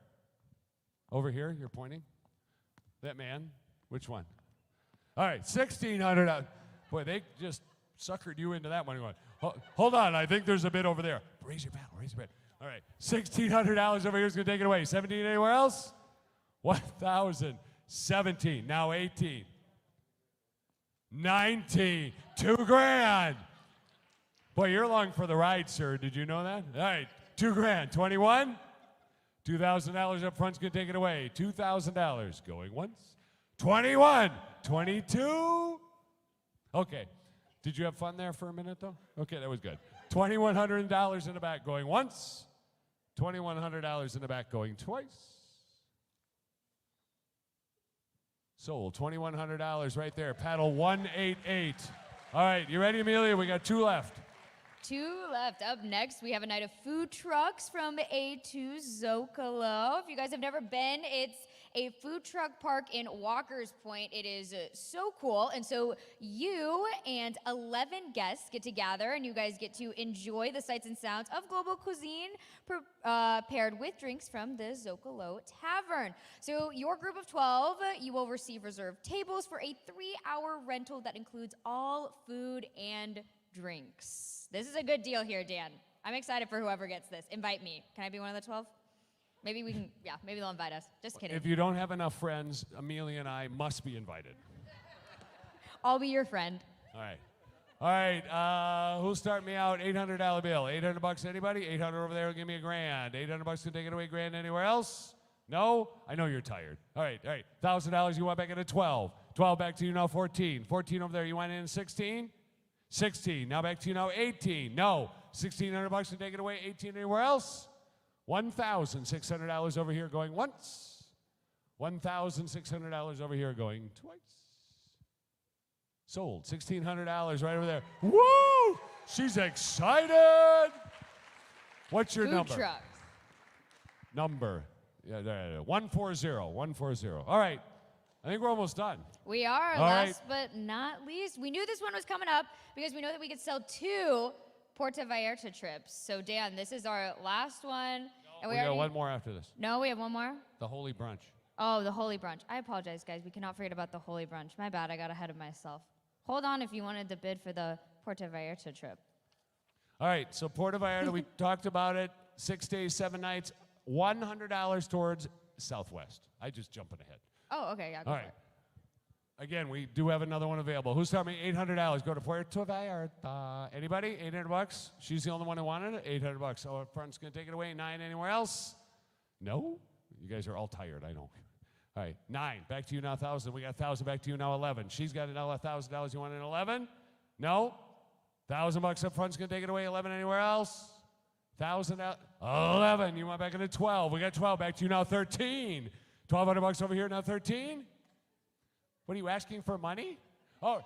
Over here. You're pointing. That man. Which one? All right, $1,600. Boy, they just suckered you into that one. Hold on, I think there's a bid over there. Raise your paddle, raise your bid. All right, $1,600 over here is going to take it away. 17 anywhere else? 1,000. 17. Now 18. 19. $2,000. Boy, you're along for the ride, sir. Did you know that? All right, $2,000. 21. $2,000 up front's going to take it away. $2,000. Going once. 21. 22. Okay. Did you have fun there for a minute, though? Okay, that was good. $2,100 in the back going once. $2,100 in the back going twice. Sold. $2,100 right there. Paddle 188. All right, you ready, Amelia? We got 2 left. 2 left. Up next, we have a night of food trucks from A2 Zocalo. If you guys have never been, it's a food truck park in Walker's Point. It is so cool. And so you and 11 guests get to gather, and you guys get to enjoy the sights and sounds of global cuisine paired with drinks from the Zocalo Tavern. So your group of 12, you will receive reserved tables for a 3-hour rental that includes all food and drinks. This is a good deal here, Dan. I'm excited for whoever gets this. Invite me. Can I be one of the 12? Maybe we can, yeah, maybe they'll invite us. Just kidding. If you don't have enough friends, Amelia and I must be invited. I'll be your friend. All right. All right, who'll start me out? $800 bill. $800 anybody? 800 over there will give me $1,000. $800 can take it away. $1,000 anywhere else? No? I know you're tired. All right. $1,000 you want back into 12. 12 back to you now 14. 14 over there you want in 16? 16. Now back to you now 18. No. $1,600 to take it away. 18 anywhere else? $1,600 over here going once. $1,600 over here going twice. Sold. $1,600 right over there. Woo! She's excited. What's your number? Food trucks. Number. Yeah, 140. 140. All right. I think we're almost done. We are. All Last but not least, we knew this one was coming up because we know that we could sell 2 Puerto Vallarta trips. So Dan, this is our last one. And We got one more after this. No, we have one more? The Holy Brunch. Oh, the Holy Brunch. I apologize, guys. We cannot forget about the Holy Brunch. My bad. I got ahead of myself. Hold on if you wanted to bid for the Puerto Vallarta trip. All right, so Puerto Vallarta, we talked about it. 6 days, 7 nights, $100 towards Southwest. I just jumping ahead. Oh, okay. Yeah, go All for right. it. Again, we do have another one available. Who's telling me $800? Go to Puerto Vallarta. Anybody? $800? She's the only one who wanted it. $800. So up front's gonna take it away. 9 anywhere else? No? You guys are all tired, I know. All right, 9. Back to you now, 1,000. We got 1,000. Back to you now, 11. She's got another $1,000. You want an 11? No? $1,000 up front's gonna take it away. 11 anywhere else? 1,000 out. 11. You want back into 12. We got 12. Back to you now, 13. $1,200 over here now, 13. What are you asking for money? Oh.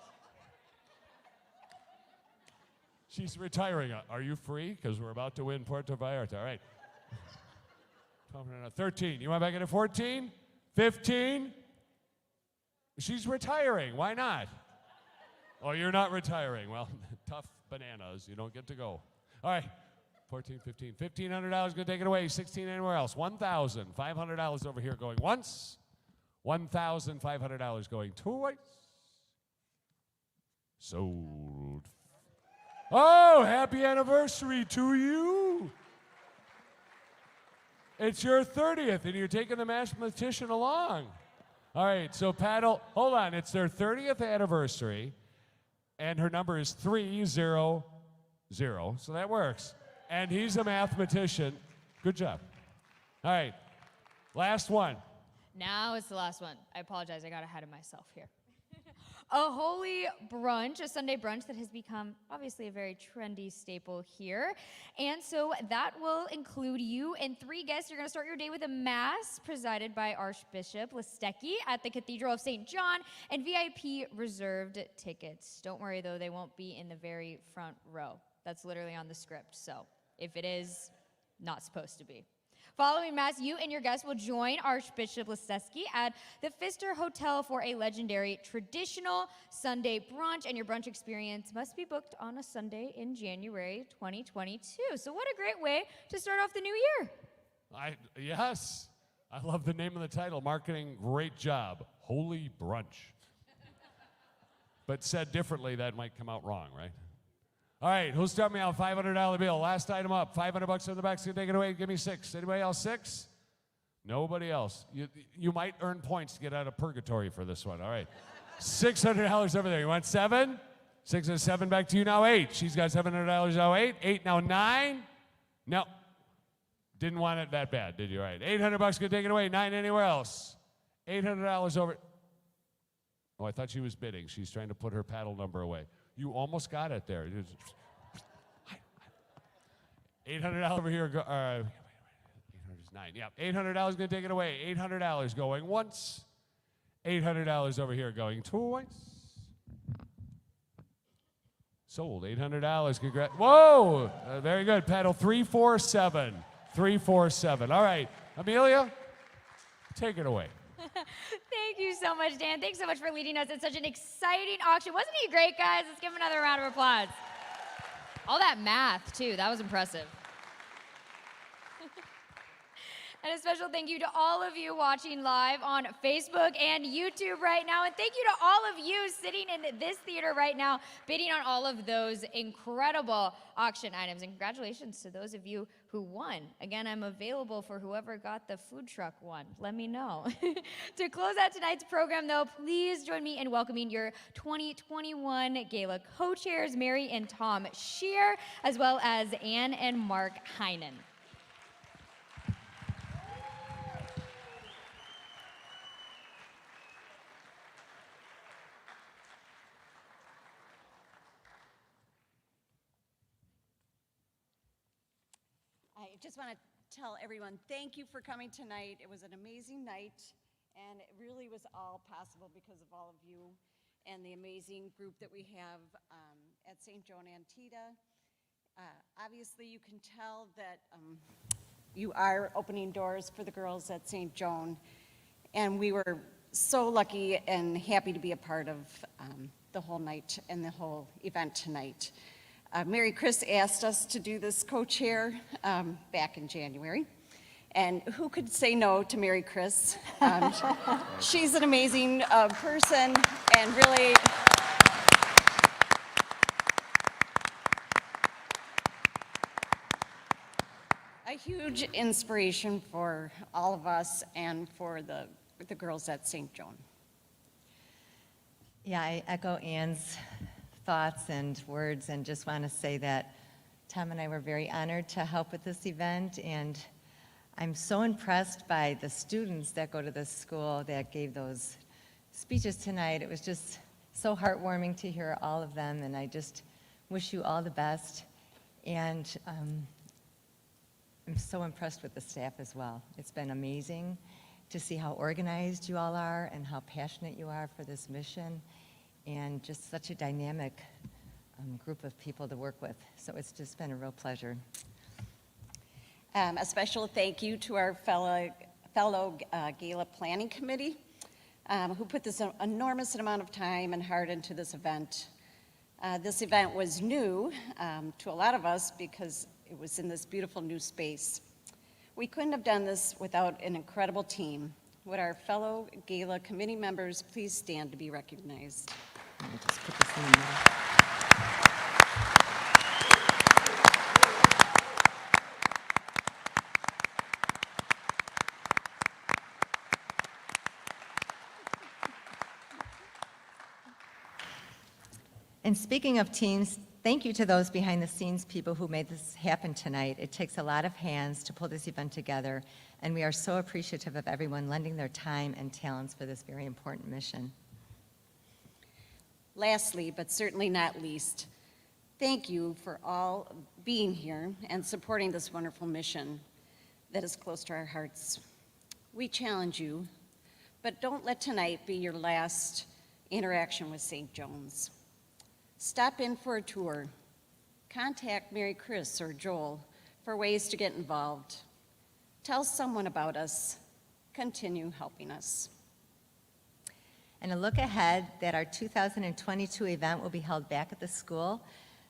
She's retiring. Are you free? Because we're about to win Puerto Vallarta. All right. 13. You want back into 14? 15? She's retiring. Why not? Oh, you're not retiring. Well, tough bananas. You don't get to go. All right. 14, 15. $1,500 going to take it away. 16 anywhere else. $1,500 over here going once. $1,500 going twice. Sold. Oh, happy anniversary to you. It's your 30th, and you're taking the mathematician along. All right, so paddle. Hold on. It's their 30th anniversary, and her number is 300. So that works. And he's a mathematician. Good job. All right, last one. Now it's the last one. I apologize, I got ahead of myself here. A holy brunch, a Sunday brunch that has become obviously a very trendy staple here. And so that will include you and 3 guests. You're going to start your day with a mass presided by Archbishop Listecki at the Cathedral of St. John, and VIP reserved tickets. Don't worry though, they won't be in the very front row. That's literally on the script. So if it is, not supposed to be. Following Mass, you and your guests will join Archbishop Listecki at the Pfister Hotel for a legendary traditional Sunday brunch, and your brunch experience must be booked on a Sunday in January 2022. So what a great way to start off the new year. Yes, I love the name of the title. Marketing, great job. Holy brunch. But said differently, that might come out wrong, right? All right, who'll start me out? $500 bill. Last item up. $500 in the back. So take it away. Give me 6. Anybody else 6? Nobody else. You might earn points to get out of purgatory for this one. All right. $600 over there. You want 7? 6 and 7 back to you now. 8. She's got $700 now. 8. 8 now 9. No. Didn't want it that bad, did you? All right. $800 can take it away. 9 anywhere else. $800 over. Oh, I thought she was bidding. She's trying to put her paddle number away. You almost got it there. $800 over here. 800 is 9. Yeah, $800 going to take it away. $800 going once. $800 over here going twice. Sold. $800. Congrats. Whoa! Very good. Paddle 347. 347. All right, Amelia, take it away. Thank you so much, Dan. Thanks so much for leading us in such an exciting auction. Wasn't he great, guys? Let's give him another round of applause. All that math, too. That was impressive. And a special thank you to all of you watching live on Facebook and YouTube right now. And thank you to all of you sitting in this theater right now, bidding on all of those incredible auction items. And congratulations to those of you who won. Again, I'm available for whoever got the food truck one. Let me know. To close out tonight's program, though, please join me in welcoming your 2021 Gala co-chairs, Mary and Tom Shear, as well as Ann and Mark Heinen. I just want to tell everyone thank you for coming tonight. It was an amazing night, and it really was all possible because of all of you and the amazing group that we have at St. Joan Antida. Obviously, you can tell that you are opening doors for the girls at St. Joan, and we were so lucky and happy to be a part of the whole night and the whole event tonight. Mary Chris asked us to do this co-chair back in January, and who could say no to Mary Chris? She's an amazing person and really a huge inspiration for all of us and for the girls at St. Joan. Yeah, I echo Ann's thoughts and words, and just want to say that Tom and I were very honored to help with this event, and I'm so impressed by the students that go to this school that gave those speeches tonight. It was just so heartwarming to hear all of them, and I just wish you all the best. And I'm so impressed with the staff as well. It's been amazing to see how organized you all are and how passionate you are for this mission, and just such a dynamic group of people to work with. So it's just been a real pleasure. A special thank you to our fellow Gala Planning Committee, who put this enormous amount of time and heart into this event. This event was new to a lot of us because it was in this beautiful new space. We couldn't have done this without an incredible team. Would our fellow Gala committee members please stand to be recognized? Let me just put this in there. And speaking of teams, Thank you to those behind the scenes people who made this happen tonight. It takes a lot of hands to pull this event together, and we are so appreciative of everyone lending their time and talents for this very important mission. Lastly, but certainly not least, thank you for all being here and supporting this wonderful mission that is close to our hearts. We challenge you, but don't let tonight be your last interaction with St. John's. Stop in for a tour. Contact Mary Chris or Joel for ways to get involved. Tell someone about us. Continue helping us. And a look ahead that our 2022 event will be held back at the school.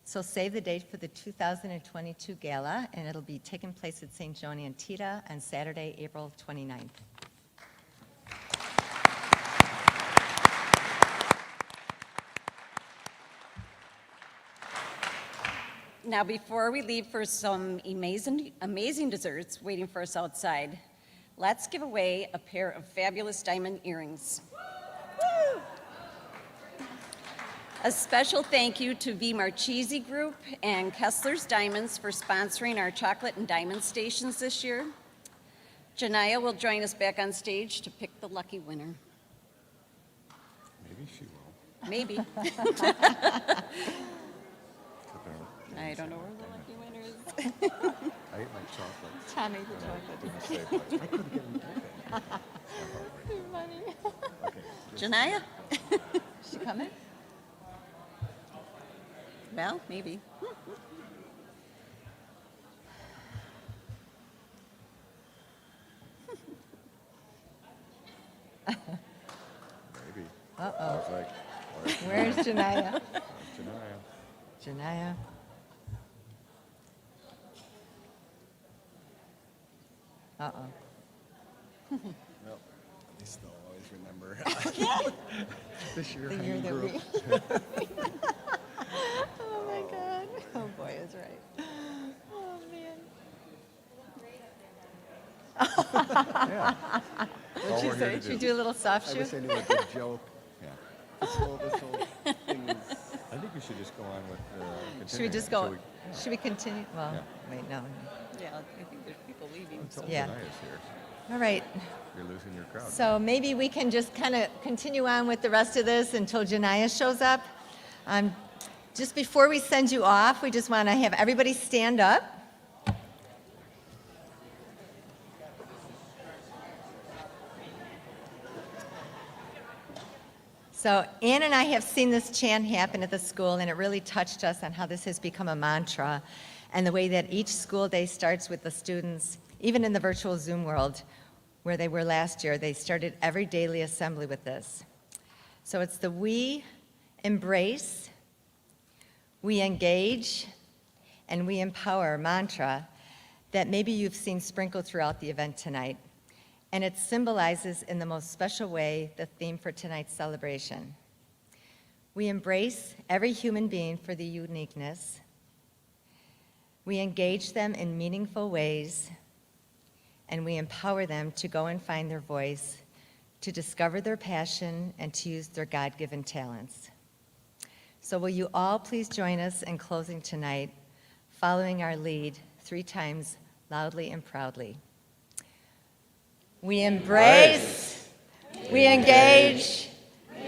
So save the date for the 2022 Gala, and it'll be taking place at St. Joan Antida on Saturday, April 29th. Now, before we leave for some amazing desserts waiting for us outside, let's give away a pair of fabulous diamond earrings. Woo! A special thank you to V. Marchese Group and Kessler's Diamonds for sponsoring our chocolate and diamond stations this year. Janiyah will join us back on stage to pick the lucky winner. Maybe she will. Maybe. I don't know where the lucky winner is. I ate my chocolate. Tom ate the chocolate. I couldn't get anything. You're funny. Janiyah? Is she coming? Well, maybe. Maybe. Uh-oh. I was like, Where's Janiyah? Janiyah. Janiyah. Uh-oh. Well, at least they'll always remember this year. The year that group. Oh my God. Oh boy, is right. Oh man. Yeah. What'd she say? Should we do a little soft I shoe? was saying a good joke. Yeah. This whole thing is, I think we should just go on with continuing. Should we just go? Should we continue? Well, Yeah. wait, no. Yeah, I think there's people leaving. Until Yeah. Janiyah's here. All right. You're losing your crowd. So maybe we can just kind of continue on with the rest of this until Janiyah shows up. Just before we send you off, we just want to have everybody stand up. So Ann and I have seen this chant happen at the school, and it really touched us on how this has become a mantra, and the way that each school day starts with the students, even in the virtual Zoom world, where they were last year, they started every daily assembly with this. So it's the we embrace, we engage, and we empower mantra that maybe you've seen sprinkled throughout the event tonight. And it symbolizes in the most special way the theme for tonight's celebration. We embrace every human being for the uniqueness. We engage them in meaningful ways, and we empower them to go and find their voice, to discover their passion, and to use their God-given talents. So will you all please join us in closing tonight, following our lead 3 times loudly and proudly. We embrace, we engage,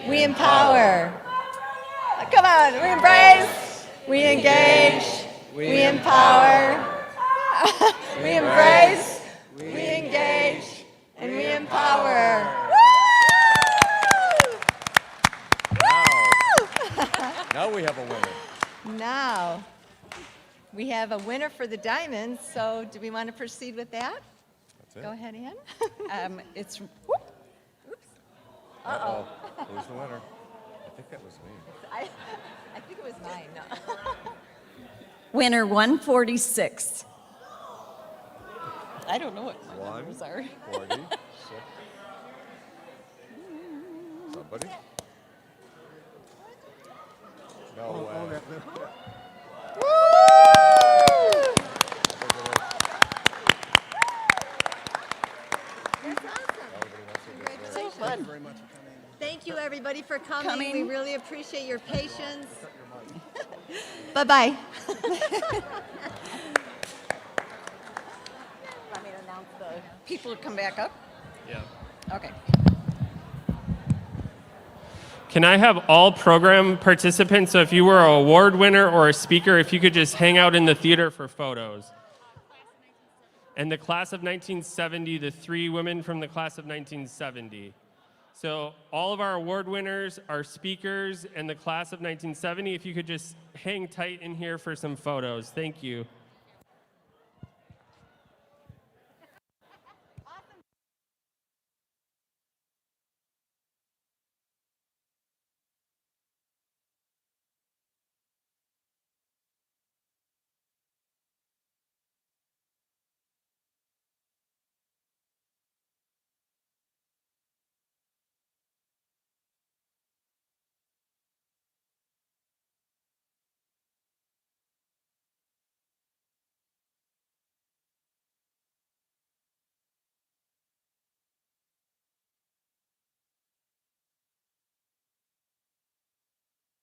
we empower. Come on, we embrace, we engage, we empower. We embrace, we engage, and we empower. Now we have a winner. Now, we have a winner for the diamonds, so do we want to proceed with that? That's it. Go ahead, Ann. It's. Oops. Uh-oh. Who's the winner? I think that was me. I think it was mine. No. Winner 146. I don't know what my numbers are. 146. Somebody? No way. So fun. Thank you, everybody, for coming. We really appreciate your patience. Bye-bye. Want me to announce the people who come back up? Yeah. Okay. Can I have all program participants, so if you were an award winner or a speaker, if you could just hang out in the theater for photos. And the class of 1970, the 3 women from the class of 1970. So all of our award winners, our speakers, and the class of 1970, if you could just hang tight in here for some photos. Thank you.